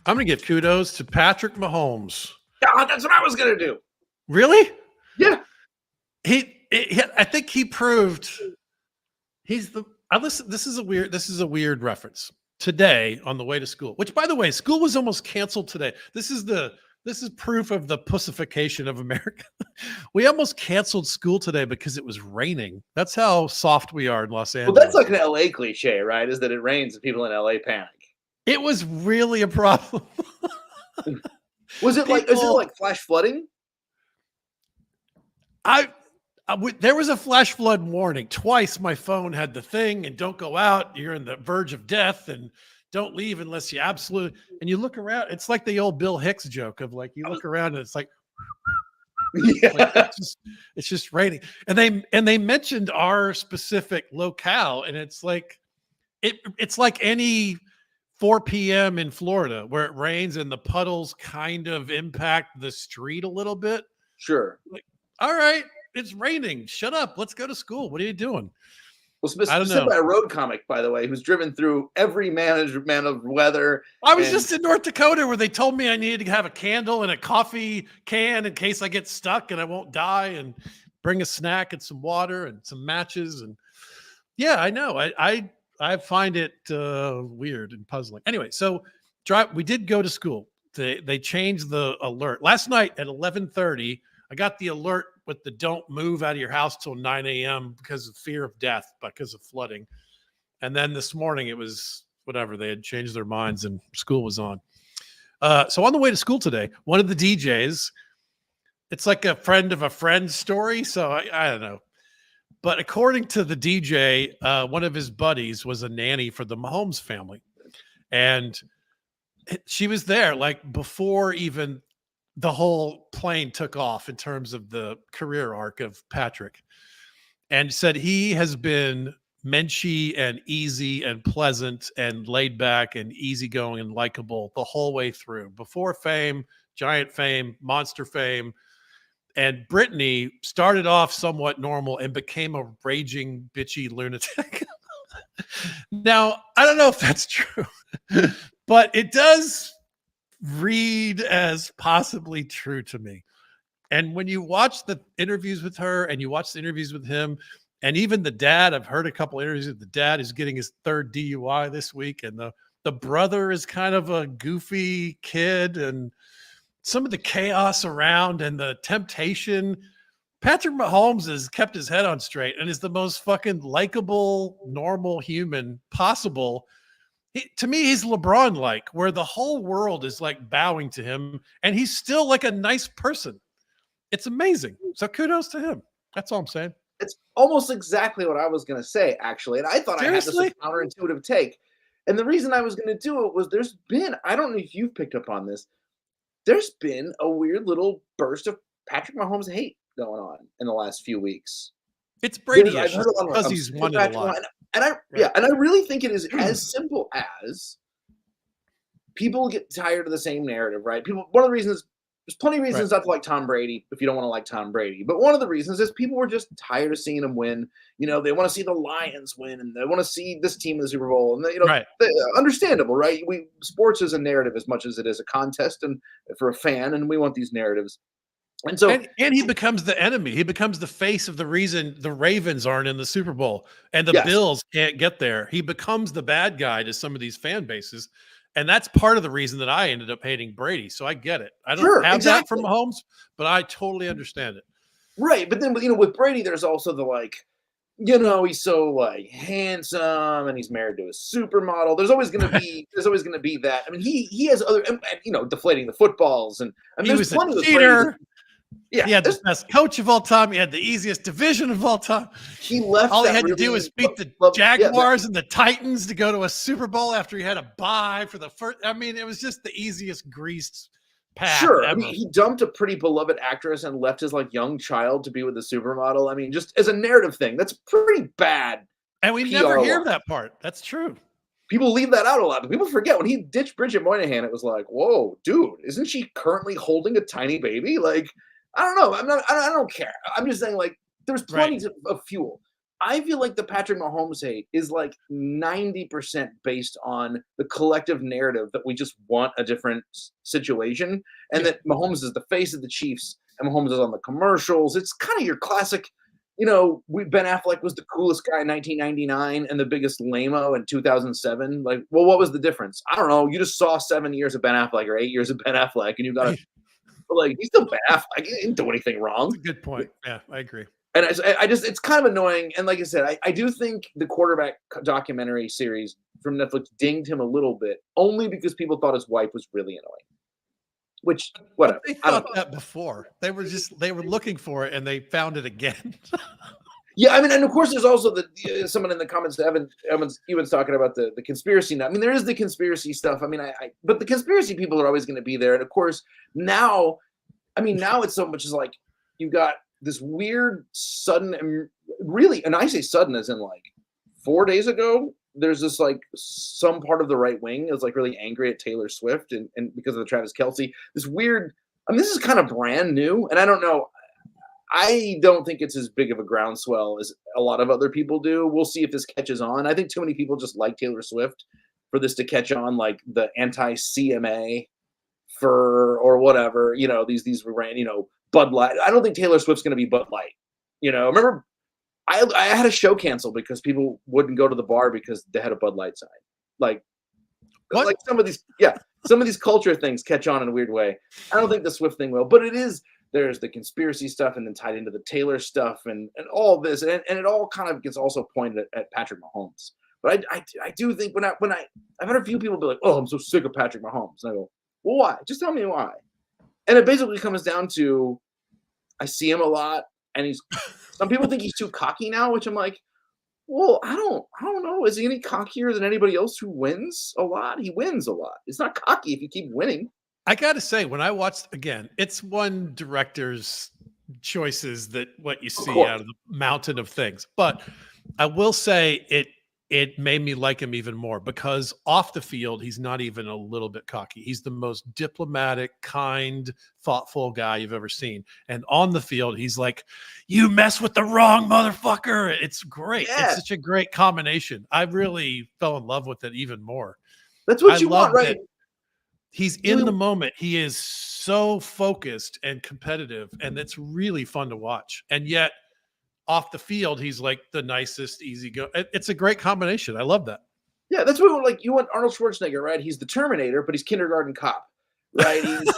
I'm going to give kudos to Patrick Mahomes.
Yeah, that's what I was going to do.
Really?
Yeah.
I think he proved this is a weird reference. Today on the way to school, which by the way, school was almost canceled today. This is proof of the pussification of America. We almost canceled school today because it was raining. That's how soft we are in Los Angeles.
Well, that's like an LA cliche, right? Is that it rains and people in LA panic.
It was really a problem.
Is it like flash flooding?
There was a flash flood warning. Twice my phone had the thing, and don't go out. You're in the verge of death, and don't leave unless you absolutely. And you look around. It's like the old Bill Hicks joke of like, you look around and it's like, it's just raining. And they mentioned our specific locale, and it's like, it's like any 4 p.m. in Florida where it rains and the puddles kind of impact the street a little bit.
Sure.
Like, all right. It's raining. Shut up. Let's go to school. What are you doing?
Well,
I don't
said
know.
by a road comic, by the way, who's driven through every man of weather.
I was just in North Dakota where they told me I needed to have a candle and a coffee can in case I get stuck and I won't die, and bring a snack and some water and some matches. And yeah, I know. I find it weird and puzzling. Anyway, so we did go to school. They changed the alert. Last night at 11:30, I got the alert with the don't move out of your house till 9 a.m. because of fear of death, because of flooding. And then this morning it was whatever. They had changed their minds and school was on. So on the way to school today, one of the DJs, it's like a friend of a friend story. So I don't know. But according to the DJ, one of his buddies was a nanny for the Mahomes family. And she was there like before even the whole plane took off in terms of the career arc of Patrick, and said he has been menschy and easy and pleasant and laid back and easygoing and likable the whole way through, before fame, giant fame, monster fame. And Brittany started off somewhat normal and became a raging, bitchy lunatic. Now, I don't know if that's true, but it does read as possibly true to me. And when you watch the interviews with her and you watch the interviews with him, and even the dad, I've heard a couple interviews with the dad is getting his third DUI this week. And the brother is kind of a goofy kid, and some of the chaos around and the temptation. Patrick Mahomes has kept his head on straight and is the most fucking likable, normal human possible. To me, he's LeBron-like, where the whole world is like bowing to him, and he's still like a nice person. It's amazing. So kudos to him. That's all I'm saying.
It's almost exactly what I was going to say, actually. And I thought
Seriously?
I had this counterintuitive take. And the reason I was going to do it was I don't know if you've picked up on this, there's been a weird little burst of Patrick Mahomes hate going on in the last few weeks.
It's Brady
because
he's won it a lot.
And I really think it is as simple as people get tired of the same narrative, right? One of the reasons, there's plenty of reasons not to like Tom Brady if you don't want to like Tom Brady. But one of the reasons is people were just tired of seeing him win. You know, they want to see the Lions win, and they want to see this team in the Super Bowl. And understandable, right? Sports is a narrative as much as it is a contest, and for a fan, and we want these narratives. And so,
and he becomes the enemy. He becomes the face of the reason the Ravens aren't in the Super Bowl and the Bills can't get there. He becomes the bad guy to some of these fan bases. And that's part of the reason that I ended up hating Brady. So I get it. I don't have that from Mahomes, but I totally understand it.
Right. But then, with Brady, there's also the he's so handsome and he's married to a supermodel. There's always going to be that. I mean, he has other, deflating the footballs, and
he was a cheater. Yeah, he had the best coach of all time. He had the easiest division of all time.
He left.
All he had to do was beat the Jaguars and the Titans to go to a Super Bowl after he had a bye for the first. I mean, it was just the easiest greased path.
Sure,
ever.
I mean, he dumped a pretty beloved actress and left his young child to be with a supermodel. I mean, just as a narrative thing, that's pretty bad.
And we never hear that part. That's true.
People leave that out a lot, but people forget when he ditched Bridget Moynihan. It was like, whoa, dude, isn't she currently holding a tiny baby? I don't know. I don't care. I'm just saying, there's plenty of fuel. I feel like the Patrick Mahomes hate is 90% based on the collective narrative that we just want a different situation, and that Mahomes is the face of the Chiefs, and Mahomes is on the commercials. It's kind of your classic. Ben Affleck was the coolest guy in 1999 and the biggest lame-o in 2007. Well, what was the difference? I don't know. You just saw 7 years of Ben Affleck or 8 years of Ben Affleck, and you got to. He's still Ben Affleck. He didn't do anything wrong.
That's a good point. Yeah, I agree.
And I just, it's kind of annoying. And like I said, I do think the quarterback documentary series from Netflix dinged him a little bit, only because people thought his wife was really annoying. Which, whatever.
But they thought that before. They were looking for it and they found it again.
Yeah, I mean, and of course, there's also someone in the comments, Evan's talking about the conspiracy now. I mean, there is the conspiracy stuff. I mean, but the conspiracy people are always going to be there. And of course, now it's so much as you've got this weird, sudden, and I say sudden as in 4 days ago, there's this some part of the right wing is really angry at Taylor Swift and because of the Travis Kelce. This weird, this is kind of brand new, and I don't know. I don't think it's as big of a groundswell as a lot of other people do. We'll see if this catches on. I think too many people just like Taylor Swift for this to catch on, like the anti-CMA for or whatever. These Bud Light. I don't think Taylor Swift's going to be Bud Light. Remember, I had a show canceled because people wouldn't go to the bar because they had a Bud Light sign. Like some of these culture things catch on in a weird way. I don't think the Swift thing will, but it is. There's the conspiracy stuff and then tied into the Taylor stuff and all this. And it all kind of gets also pointed at Patrick Mahomes. But I do think I've had a few people be like, oh, I'm so sick of Patrick Mahomes. And I go, well, why? Just tell me why. And it basically comes down to, I see him a lot and some people think he's too cocky now, which I'm like, well, I don't know. Is he any cockier than anybody else who wins a lot? He wins a lot. It's not cocky if you keep winning.
I got to say, when I watched, again, it's one director's choices that what you see out of the mountain of things. But I will say it made me like him even more because off the field, he's not even a little bit cocky. He's the most diplomatic, kind, thoughtful guy you've ever seen. And on the field, he's like, you mess with the wrong motherfucker. It's great. Yeah. It's such a great combination. I really fell in love with it even more.
That's what you want, right?
He's in the moment. He is so focused and competitive, and it's really fun to watch. And yet, off the field, he's like the nicest, easy go. It's a great combination. I love that.
Yeah, that's what you want Arnold Schwarzenegger, right? He's the Terminator, but he's kindergarten cop, right? He's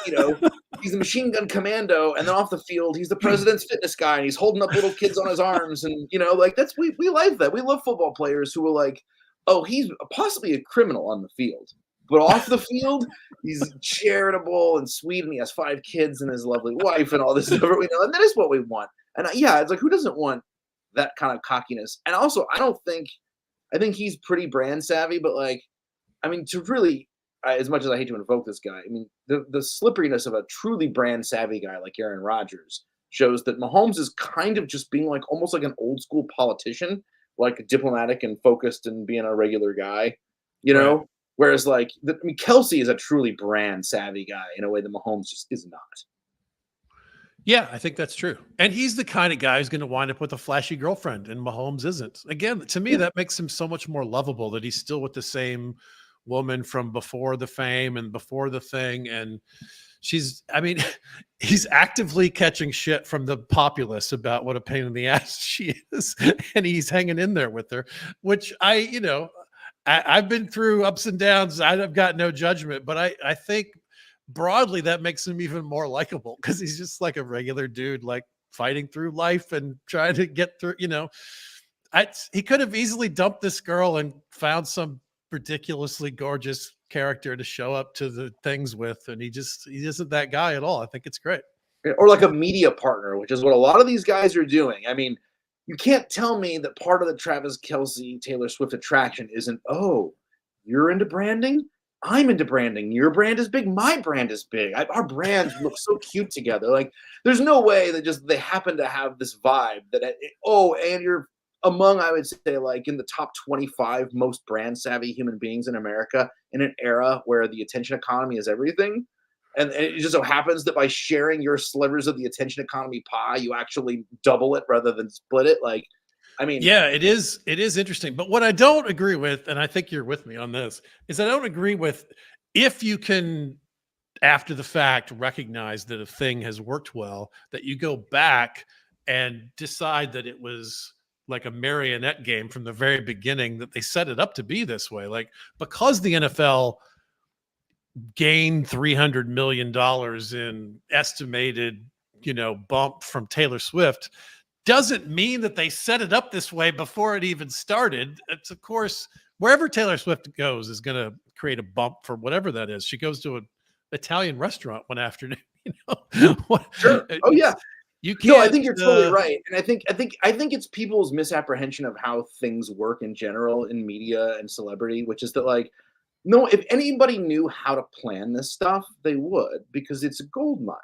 he's the machine gun commando, and then off the field, he's the president's fitness guy, and he's holding up little kids on his arms, and that's we like that. We love football players who are like, oh, he's possibly a criminal on the field. But off the field, he's charitable and sweet, and he has 5 kids and his lovely wife and all this stuff. And that is what we want. And it's like, who doesn't want that kind of cockiness? And also, I think he's pretty brand savvy, but to really, as much as I hate to invoke this guy, the slipperiness of a truly brand savvy guy like Aaron Rodgers shows that Mahomes is kind of just being like almost like an old school politician, like diplomatic and focused and being a regular guy, Right. Whereas Kelsey is a truly brand savvy guy in a way that Mahomes just is not.
Yeah, I think that's true. And he's the kind of guy who's going to wind up with a flashy girlfriend, and Mahomes isn't. Again, to me, that makes him so much more lovable that he's still with the same woman from before the fame and before the thing. And he's actively catching shit from the populace about what a pain in the ass she is. And he's hanging in there with her, which I've been through ups and downs. I've got no judgment, but I think broadly that makes him even more likable because he's just like a regular dude, like fighting through life and trying to get through, he could have easily dumped this girl and found some ridiculously gorgeous character to show up to the things with. And he isn't that guy at all. I think it's great.
Or like a media partner, which is what a lot of these guys are doing. You can't tell me that part of the Travis Kelce, Taylor Swift attraction isn't, oh, you're into branding? I'm into branding. Your brand is big. My brand is big. Our brands look so cute together. There's no way that they happen to have this vibe that, and you're among, I would say, in the top 25 most brand savvy human beings in America in an era where the attention economy is everything. And it just so happens that by sharing your slivers of the attention economy pie, you actually double it rather than split it.
Yeah, it is interesting. But what I don't agree with, and I think you're with me on this, is I don't agree with if you can, after the fact, recognize that a thing has worked well, that you go back and decide that it was like a marionette game from the very beginning, that they set it up to be this way. Because the NFL gained $300 million in estimated, bump from Taylor Swift, doesn't mean that they set it up this way before it even started. It's, of course, wherever Taylor Swift goes is going to create a bump for whatever that is. She goes to an Italian restaurant one afternoon.
Sure. Oh yeah. You can't. No, I think you're totally right, and I think it's people's misapprehension of how things work in general in media and celebrity, which is that no, if anybody knew how to plan this stuff, they would, because it's a gold mine.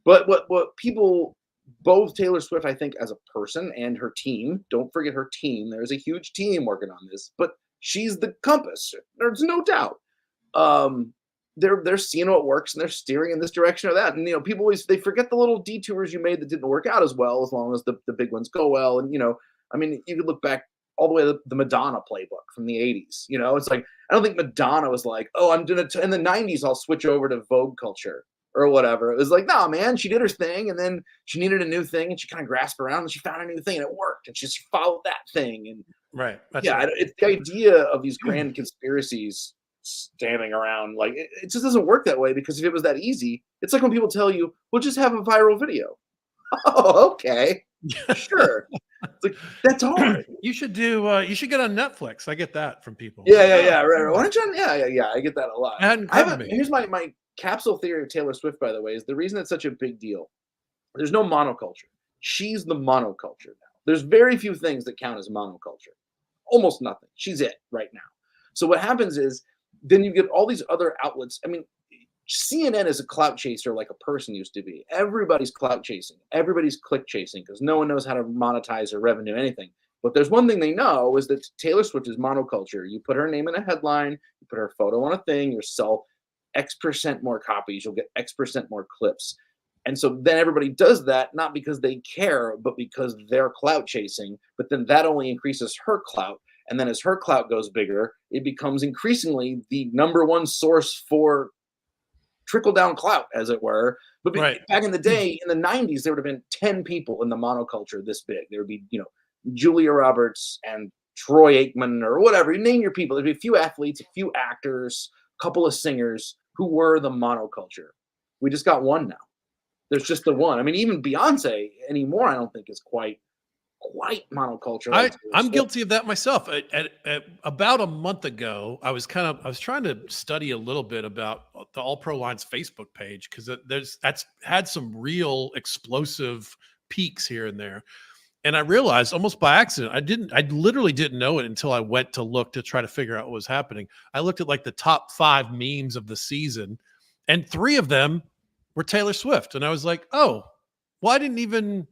But what people, both Taylor Swift, I think, as a person and her team, don't forget her team. There's a huge team working on this, but she's the compass. There's no doubt. they're seeing what works and they're steering in this direction or that. And people always they forget the little detours you made that didn't work out as well, as long as the big ones go well. And I mean, you could look back all the way to the Madonna playbook from the 80s. It's like I don't think Madonna was like, oh, I'm gonna in the 90s I'll switch over to Vogue culture or whatever. It was like, no, man, she did her thing and then she needed a new thing and she kind of grasped around and she found a new thing and it worked and she just followed that thing. And
right.
It's the idea of these grand conspiracies standing around. Like it just doesn't work that way, because if it was that easy, it's like when people tell you, we'll just have a viral video. Oh, okay. Sure. It's like, that's hard.
You should get on Netflix. I get that from people.
Yeah. Right. Why don't you? Yeah. I get that a lot. Here's my capsule theory of Taylor Swift, by the way, is the reason it's such a big deal. There's no monoculture. She's the monoculture now. There's very few things that count as monoculture. Almost nothing. She's it right now. So what happens is then you get all these other outlets. I mean, CNN is a clout chaser like a person used to be. Everybody's clout chasing. Everybody's click chasing because no one knows how to monetize or revenue anything. But there's one thing they know is that Taylor Swift is monoculture. You put her name in a headline, you put her photo on a thing, you'll sell X% more copies, you'll get X% more clips. And so then everybody does that, not because they care, but because they're clout chasing. But then that only increases her clout. And then as her clout goes bigger, it becomes increasingly the number one source for trickle-down clout, as it were. But back in the day, in the 90s, there would have been 10 people in the monoculture this big. There would be, Julia Roberts and Troy Aikman or whatever. You name your people. There'd be a few athletes, a few actors, a couple of singers who were the monoculture. We just got one now. There's just the one. I mean, even Beyonce anymore, I don't think is quite monoculture.
I'm guilty of that myself. At about a month ago, I was trying to study a little bit about the All Pro Line's Facebook page, because that's had some real explosive peaks here and there. And I realized almost by accident, I literally didn't know it until I went to look to try to figure out what was happening. I looked at like the top 5 memes of the season, and 3 of them were Taylor Swift. And I was like, oh, well, I don't even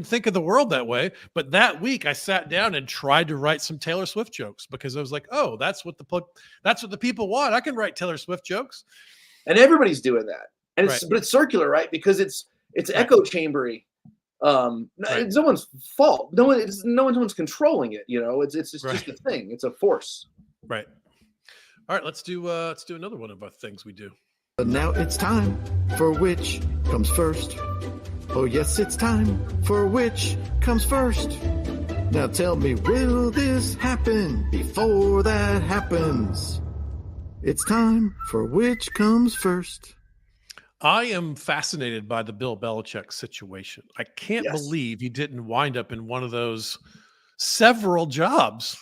think of the world that way. But that week I sat down and tried to write some Taylor Swift jokes, because I was like, oh, that's what the people want. I can write Taylor Swift jokes.
And everybody's doing that. And but it's circular, right? Because it's echo chambery. It's no one's fault. No one's controlling it. It's just a thing. It's a force.
Right. All right. Let's do another one of our things we do.
But now it's time for which comes first. Oh yes, it's time for which comes first. Now tell me, will this happen before that happens? It's time for which comes first.
I am fascinated by the Bill Belichick situation. I can't believe he didn't wind up in one of those several jobs.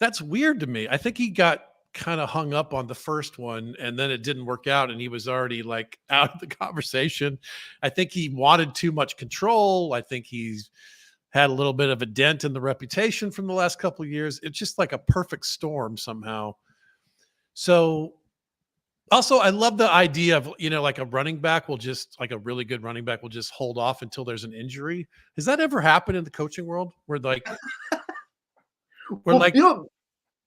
That's weird to me. I think he got kind of hung up on the first one, and then it didn't work out, and he was already like out of the conversation. I think he wanted too much control. I think he's had a little bit of a dent in the reputation from the last couple of years. It's just like a perfect storm somehow. So also, I love the idea of, like a running back will just, like a really good running back will just hold off until there's an injury. Has that ever happened in the coaching world where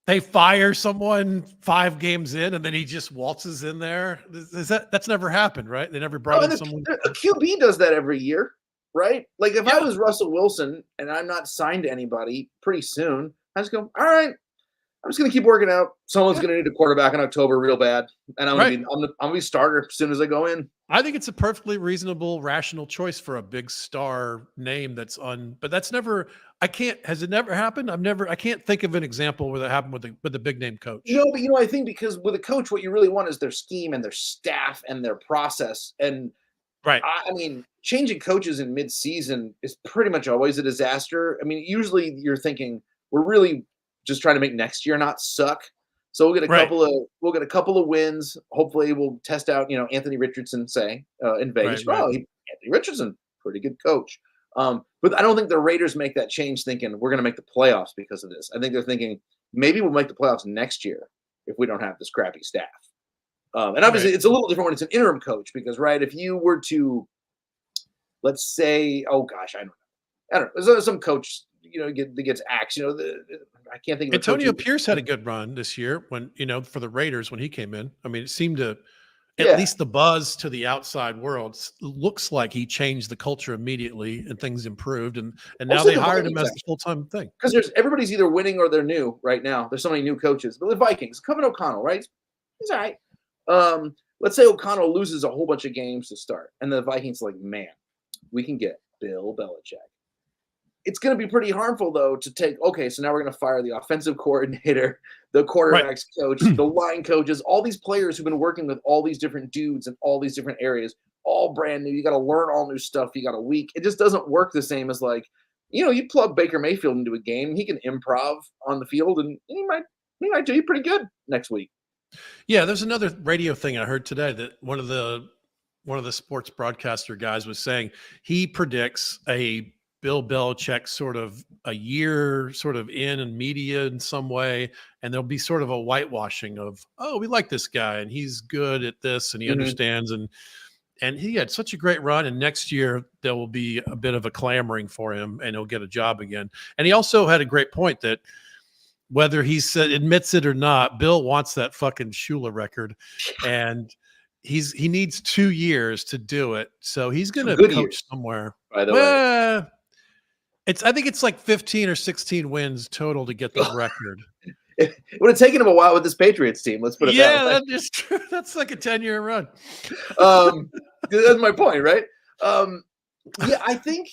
they fire someone 5 games in and then he just waltzes in there? That's never happened, right? They never brought in someone.
A QB does that every year, right? Like if I was Russell Wilson and I'm not signed to anybody pretty soon, I just go, all right, I'm just going to keep working out. Someone's going to need a quarterback in October real bad. And I'm going to be starter as soon as I go in.
I think it's a perfectly reasonable, rational choice for a big star name but that's never, has it never happened? I can't think of an example where that happened with a big name coach.
No, but I think because with a coach, what you really want is their scheme and their staff and their process. And
right.
I mean, changing coaches in mid-season is pretty much always a disaster. I mean, usually you're thinking we're really just trying to make next year not suck. So we'll get a couple of wins. Hopefully we'll test out, Anthony Richardson in Vegas. Anthony Richardson, pretty good coach. But I don't think the Raiders make that change thinking we're going to make the playoffs because of this. I think they're thinking maybe we'll make the playoffs next year if we don't have this crappy staff. And obviously it's a little different when it's an interim coach because, if you were to, let's say, oh gosh, I don't know. There's some coach that gets axed. I can't think of
Antonio Pierce had a good run this year when, for the Raiders when he came in. I mean, it seemed to, at least the buzz to the outside world looks like he changed the culture immediately and things improved. And now they hired him as the full-time thing.
Because everybody's either winning or they're new right now. There's so many new coaches. But the Vikings, Kevin O'Connell, right? He's all right. Let's say O'Connell loses a whole bunch of games to start. And the Vikings like, man, we can get Bill Belichick. It's going to be pretty harmful, though, to take, okay, so now we're going to fire the offensive coordinator, the quarterbacks coach, the line coaches, all these players who've been working with all these different dudes in all these different areas, all brand new. You got to learn all new stuff. You got a week. It just doesn't work the same as like, you plug Baker Mayfield into a game, he can improv on the field, and he might do you pretty good next week.
Yeah, there's another radio thing I heard today that one of the sports broadcaster guys was saying he predicts a Bill Belichick sort of a year sort of in media in some way, and there'll be sort of a whitewashing of, oh, we like this guy and he's good at this and he understands, and he had such a great run, and next year there will be a bit of a clamoring for him and he'll get a job again. And he also had a great point that whether he admits it or not, Bill wants that fucking Shula record, and he needs 2 years to do it. So he's going to coach somewhere.
By the way.
I think it's like 15 or 16 wins total to get the record.
It would have taken him a while with this Patriots team. Let's put it that way.
Yeah, that's true. That's like a 10-year run.
That's my point, right? I think,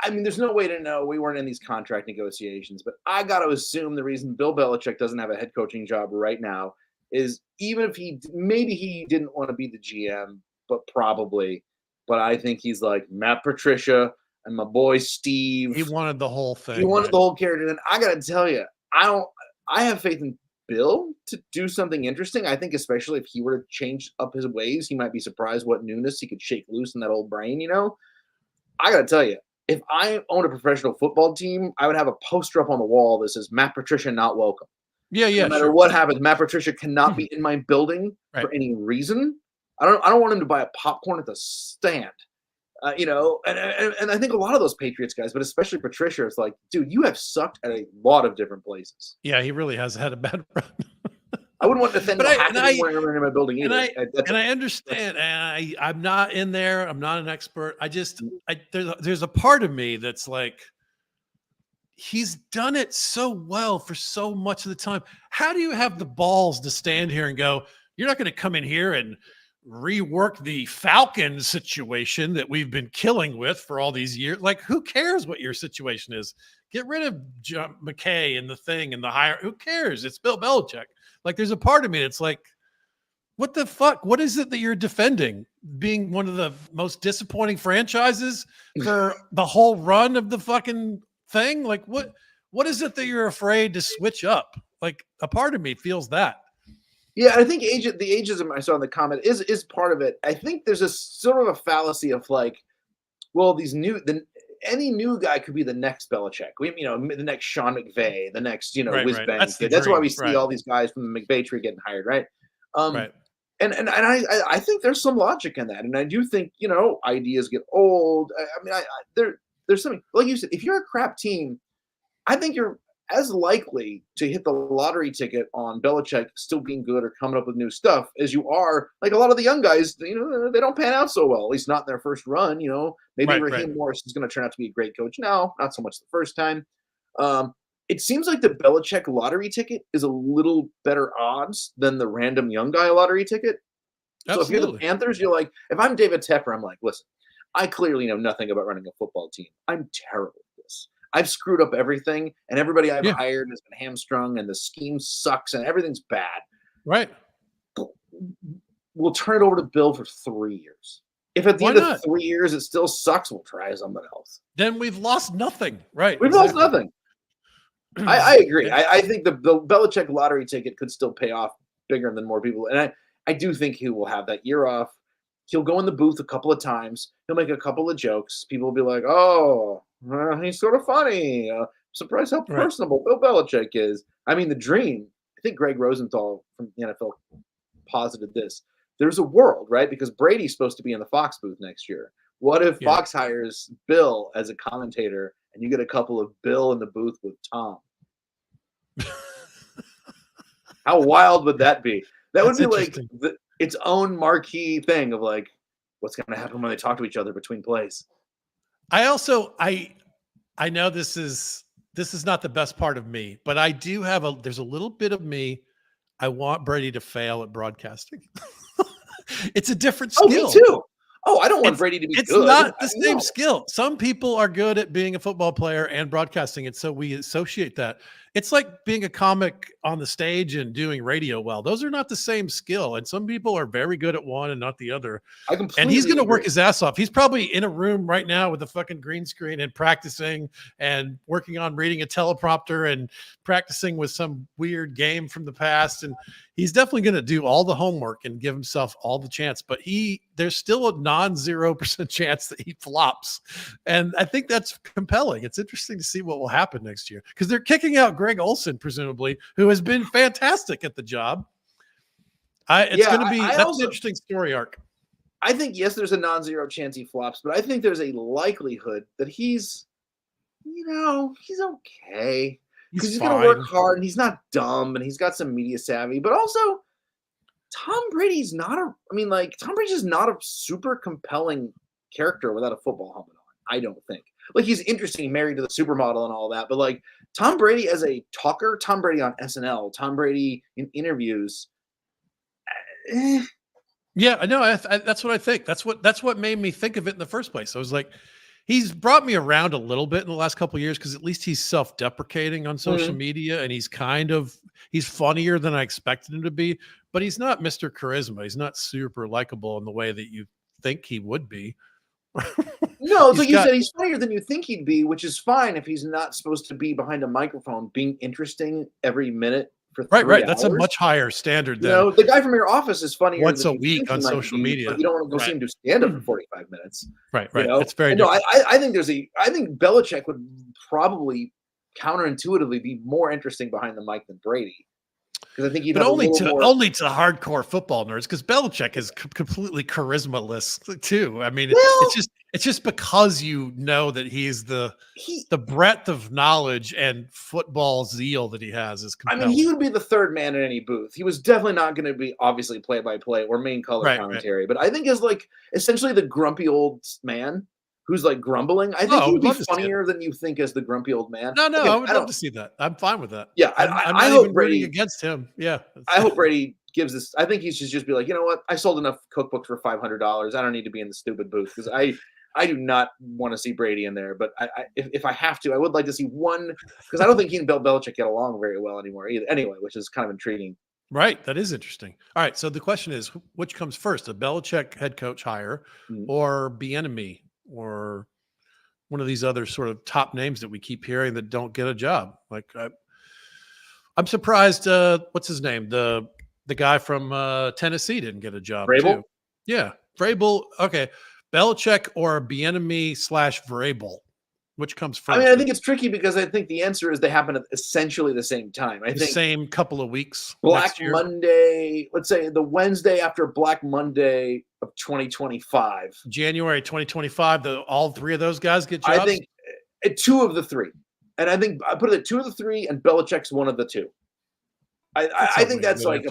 there's no way to know. We weren't in these contract negotiations, but I got to assume the reason Bill Belichick doesn't have a head coaching job right now is even if maybe he didn't want to be the GM, but I think he's like Matt Patricia and my boy Steve.
He wanted the whole thing.
He wanted the whole character. And I got to tell you, I have faith in Bill to do something interesting. I think especially if he were to change up his ways, he might be surprised what newness he could shake loose in that old brain, I got to tell you, if I owned a professional football team, I would have a poster up on the wall that says Matt Patricia not welcome.
Yeah.
No matter what happens, Matt Patricia cannot be in my building for any reason. I don't want him to buy a popcorn at the stand. And I think a lot of those Patriots guys, but especially Patricia, is like, dude, you have sucked at a lot of different places.
Yeah, he really has had a bad run.
I wouldn't want Nathaniel Hackett wearing in my building either.
And I understand. And I'm not in there. I'm not an expert. There's a part of me that's like, he's done it so well for so much of the time. How do you have the balls to stand here and go, you're not going to come in here and rework the Falcons situation that we've been killing with for all these years? Like, who cares what your situation is? Get rid of McKay and the thing and the hire. Who cares? It's Bill Belichick. Like, there's a part of me that's like, what the fuck? What is it that you're defending? Being one of the most disappointing franchises for the whole run of the fucking thing? Like, what is it that you're afraid to switch up? Like, a part of me feels that.
Yeah, I think the ageism I saw in the comment is part of it. I think there's a sort of a fallacy of like, well, any new guy could be the next Belichick. The next Sean McVay, the next, whiz-bang. That's why we see all these guys from the McVay tree getting hired, right? And I think there's some logic in that. And I do think, ideas get old. There's something, like you said, if you're a crap team, I think you're as likely to hit the lottery ticket on Belichick still being good or coming up with new stuff as you are, like a lot of the young guys, they don't pan out so well, at least not in their first run. Maybe Raheem Morris is going to turn out to be a great coach now, not so much the first time. It seems like the Belichick lottery ticket is a little better odds than the random young guy lottery ticket. Absolutely. So if you're the Panthers, you're like, if I'm David Tepper, I'm like, listen, I clearly know nothing about running a football team. I'm terrible at this. I've screwed up everything, and everybody I've hired has been hamstrung, and the scheme sucks, and everything's bad.
Right.
We'll turn it over to Bill for 3 years. If at the end of 3 years it still sucks, we'll try somebody else.
Then we've lost nothing. Right.
We've lost nothing. I agree. I think the Belichick lottery ticket could still pay off bigger than more people. And I do think he will have that year off. He'll go in the booth a couple of times. He'll make a couple of jokes. People will be like, oh, he's sort of funny. Surprised how personable Bill Belichick is. I mean, the dream, I think Greg Rosenthal from the NFL posited this. There's a world, right? Because Brady's supposed to be in the Fox booth next year. What if Fox hires Bill as a commentator and you get a couple of Bill in the booth with Tom. How wild would that be? That would be like its own marquee thing of like, what's going to happen when they talk to each other between plays.
I also I know this is not the best part of me, but I do have there's a little bit of me. I want Brady to fail at broadcasting. It's a different skill.
Oh, me too. Oh, I don't want Brady to be good.
It's not the same skill. Some people are good at being a football player and broadcasting, and so we associate that. It's like being a comic on the stage and doing radio well. Those are not the same skill, and some people are very good at one and not the other. And he's going to work his ass off. He's probably in a room right now with a fucking green screen and practicing and working on reading a teleprompter and practicing with some weird game from the past. And he's definitely going to do all the homework and give himself all the chance, but there's still a non-0% chance that he flops. And I think that's compelling. It's interesting to see what will happen next year because they're kicking out Greg Olson, presumably, who has been fantastic at the job. It's going to be an interesting story arc.
I think, yes, there's a non-zero chance he flops, but I think there's a likelihood that he's okay. Because he's going to work hard and he's not dumb and he's got some media savvy, but also Tom Brady's not Tom Brady's just not a super compelling character without a football helmet on. I don't think. Like, he's interesting, married to the supermodel and all that, but like Tom Brady as a talker, Tom Brady on SNL, Tom Brady in interviews.
Yeah, I know. That's what I think. That's what made me think of it in the first place. I was like, he's brought me around a little bit in the last couple of years because at least he's self-deprecating on social media, and he's funnier than I expected him to be. But he's not Mr. Charisma. He's not super likable in the way that you think he would be.
No, it's like you said, he's funnier than you think he'd be, which is fine if he's not supposed to be behind a microphone being interesting every minute for 3
right.
hours.
That's a much higher standard than
the guy from your office is funnier
once a week on social media.
But you don't want to go see him do stand up for 45 minutes.
Right. It's very different.
I think I think Belichick would probably counterintuitively be more interesting behind the mic than Brady. Because I think he'd have only
to hardcore football nerds, because Belichick is completely charisma-less too. I mean, it's just because you know that he's the breadth of knowledge and football zeal that he has is compelling.
I mean, he would be the third man in any booth. He was definitely not going to be obviously play-by-play or main color commentary, but I think as like essentially the grumpy old man who's like grumbling. I think he would be funnier than you think as the grumpy old man.
No, I would love to see that. I'm fine with that.
Yeah,
I hope Brady against him. Yeah,
I hope Brady gives this. I think he should just be like, you know what? I sold enough cookbooks for $500. I don't need to be in the stupid booth because I do not want to see Brady in there. But if I have to, I would like to see one because I don't think he and Bill Belichick get along very well anymore either. Anyway, which is kind of intriguing.
Right, that is interesting. All right, so the question is, which comes first, a Belichick head coach hire or Bieniemy? Or one of these other sort of top names that we keep hearing that don't get a job. Like I'm surprised. What's his name? The guy from Tennessee didn't get a job.
Vrabel?
Too. Yeah, Vrabel. Okay, Belichick or Bieniemy / Vrabel. Which comes first?
I mean, I think it's tricky because I think the answer is they happen at essentially the same time. I think
same couple of weeks.
Black Monday, let's say the Wednesday after Black Monday of 2025.
January 2025, all three of those guys get jobs?
I think two of the three. And I think I put it at two of the three, and Belichick's one of the two. I think that's like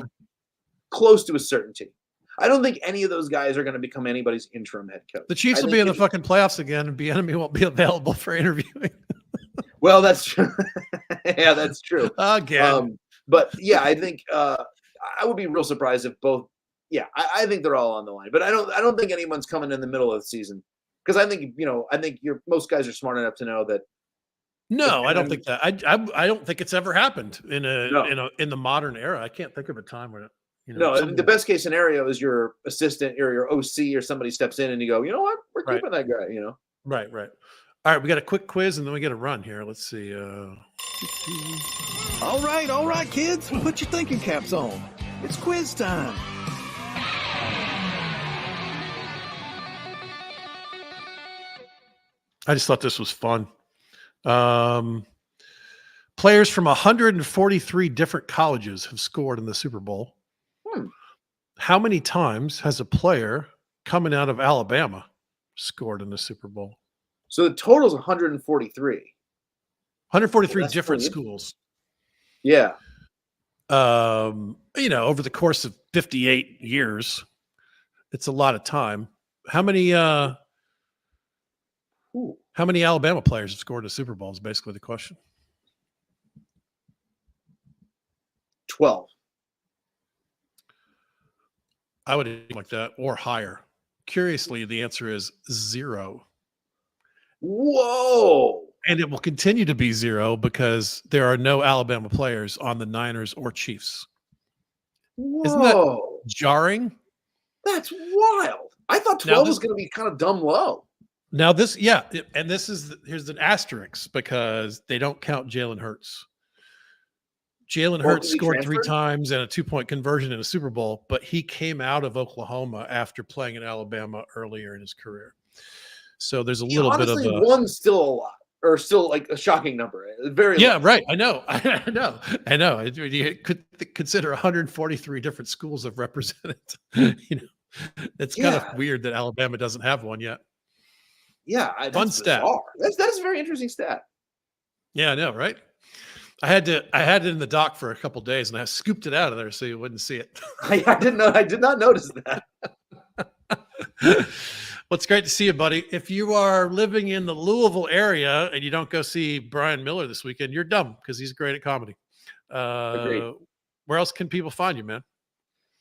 close to a certainty. I don't think any of those guys are going to become anybody's interim head coach.
The Chiefs will be in the fucking playoffs again, and Bieniemy won't be available for interviewing.
Well, that's true. Yeah, that's true.
Again.
But yeah, I think I would be real surprised if both. Yeah, I think they're all on the line, but I don't think anyone's coming in the middle of the season because I think most guys are smart enough to know that.
No, I don't think that. I don't think it's ever happened in the modern era. I can't think of a time when it.
The best case scenario is your assistant or your OC or somebody steps in and you go, you know what, we're keeping that guy.
Right. All right, we got a quick quiz and then we got to run here. Let's see.
All right, kids, put your thinking caps on. It's quiz time.
I just thought this was fun. Players from 143 different colleges have scored in the Super Bowl. How many times has a player coming out of Alabama scored in the Super Bowl?
So the total is 143.
143
That's
different
pretty
schools.
Yeah.
Over the course of 58 years, it's a lot of time. How many Alabama players have scored in a Super Bowl is basically the question.
12.
I would aim like that or higher. Curiously, the answer is 0.
Whoa.
And it will continue to be 0 because there are no Alabama players on the Niners or Chiefs.
Whoa.
Isn't that jarring?
That's wild. I thought 12 was going to be kind of dumb low.
Now here's an asterisk because they don't count Jalen Hurts. Jalen Hurts scored 3 times and a 2-point conversion in a Super Bowl, but he came out of Oklahoma after playing in Alabama earlier in his career. So there's a little bit of a
one's still a lot, or still like a shocking number. Very low.
Right. I know. You could consider 143 different schools have represented. It's kind of weird that Alabama doesn't have one yet.
Yeah,
fun stat.
That is a very interesting stat.
Yeah, I know, right? I had it in the dock for a couple of days, and I scooped it out of there so you wouldn't see it.
I did not notice that.
Well, it's great to see you, buddy. If you are living in the Louisville area and you don't go see Bryan Miller this weekend, you're dumb because he's great at comedy. Where else can people find you, man?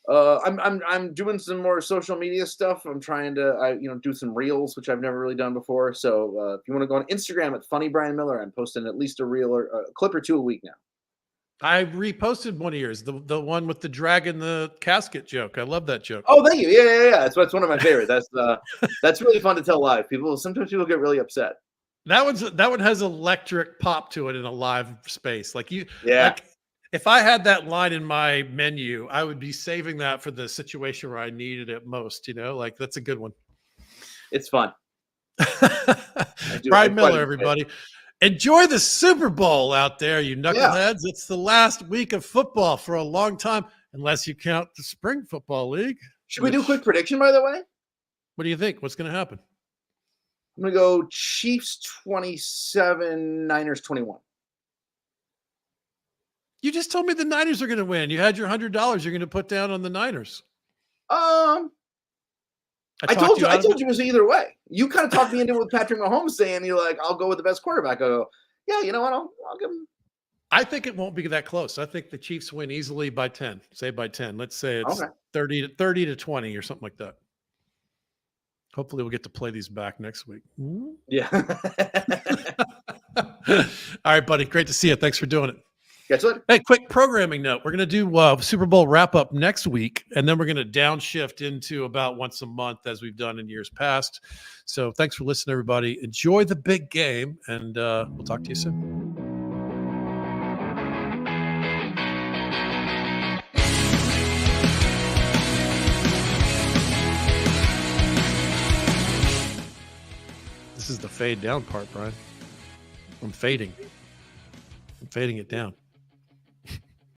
I'm doing some more social media stuff. I'm trying to do some reels, which I've never really done before. So if you want to go on Instagram at Funny Bryan Miller, I'm posting at least a reel or a clip or 2 a week now.
I reposted one of yours, the one with the dragon, the casket joke. I love that joke.
Oh, thank you. Yeah. That's one of my favorites. That's really fun to tell live. Sometimes people get really upset.
That one has electric pop to it in a live space. If I had that line in my menu, I would be saving that for the situation where I needed it most. That's a good one.
It's fun.
Bryan Miller, everybody. Enjoy the Super Bowl out there, you knuckleheads. Yeah. It's the last week of football for a long time, unless you count the spring football league.
Should we do a quick prediction, by the way?
What do you think? What's going to happen?
I'm going to go Chiefs 27, Niners 21.
You just told me the Niners are going to win. You had your $100 you're going to put down on the Niners.
I told you it was either way. You kind of talked me into it with Patrick Mahomes saying you're like, I'll go with the best quarterback. I go, yeah, you know what? I'll give him.
I think it won't be that close. I think the Chiefs win easily by 10. Say by 10. Let's say it's 30 to 20 or something like that. Hopefully we'll get to play these back next week.
Yeah.
All right, buddy. Great to see you. Thanks for doing it.
Hey,
quick programming note. We're going to do Super Bowl wrap-up next week, and then we're going to downshift into about once a month as we've done in years past. So thanks for listening, everybody. Enjoy the big game, and we'll talk to you soon. This is the fade down part, Bryan. I'm fading it down.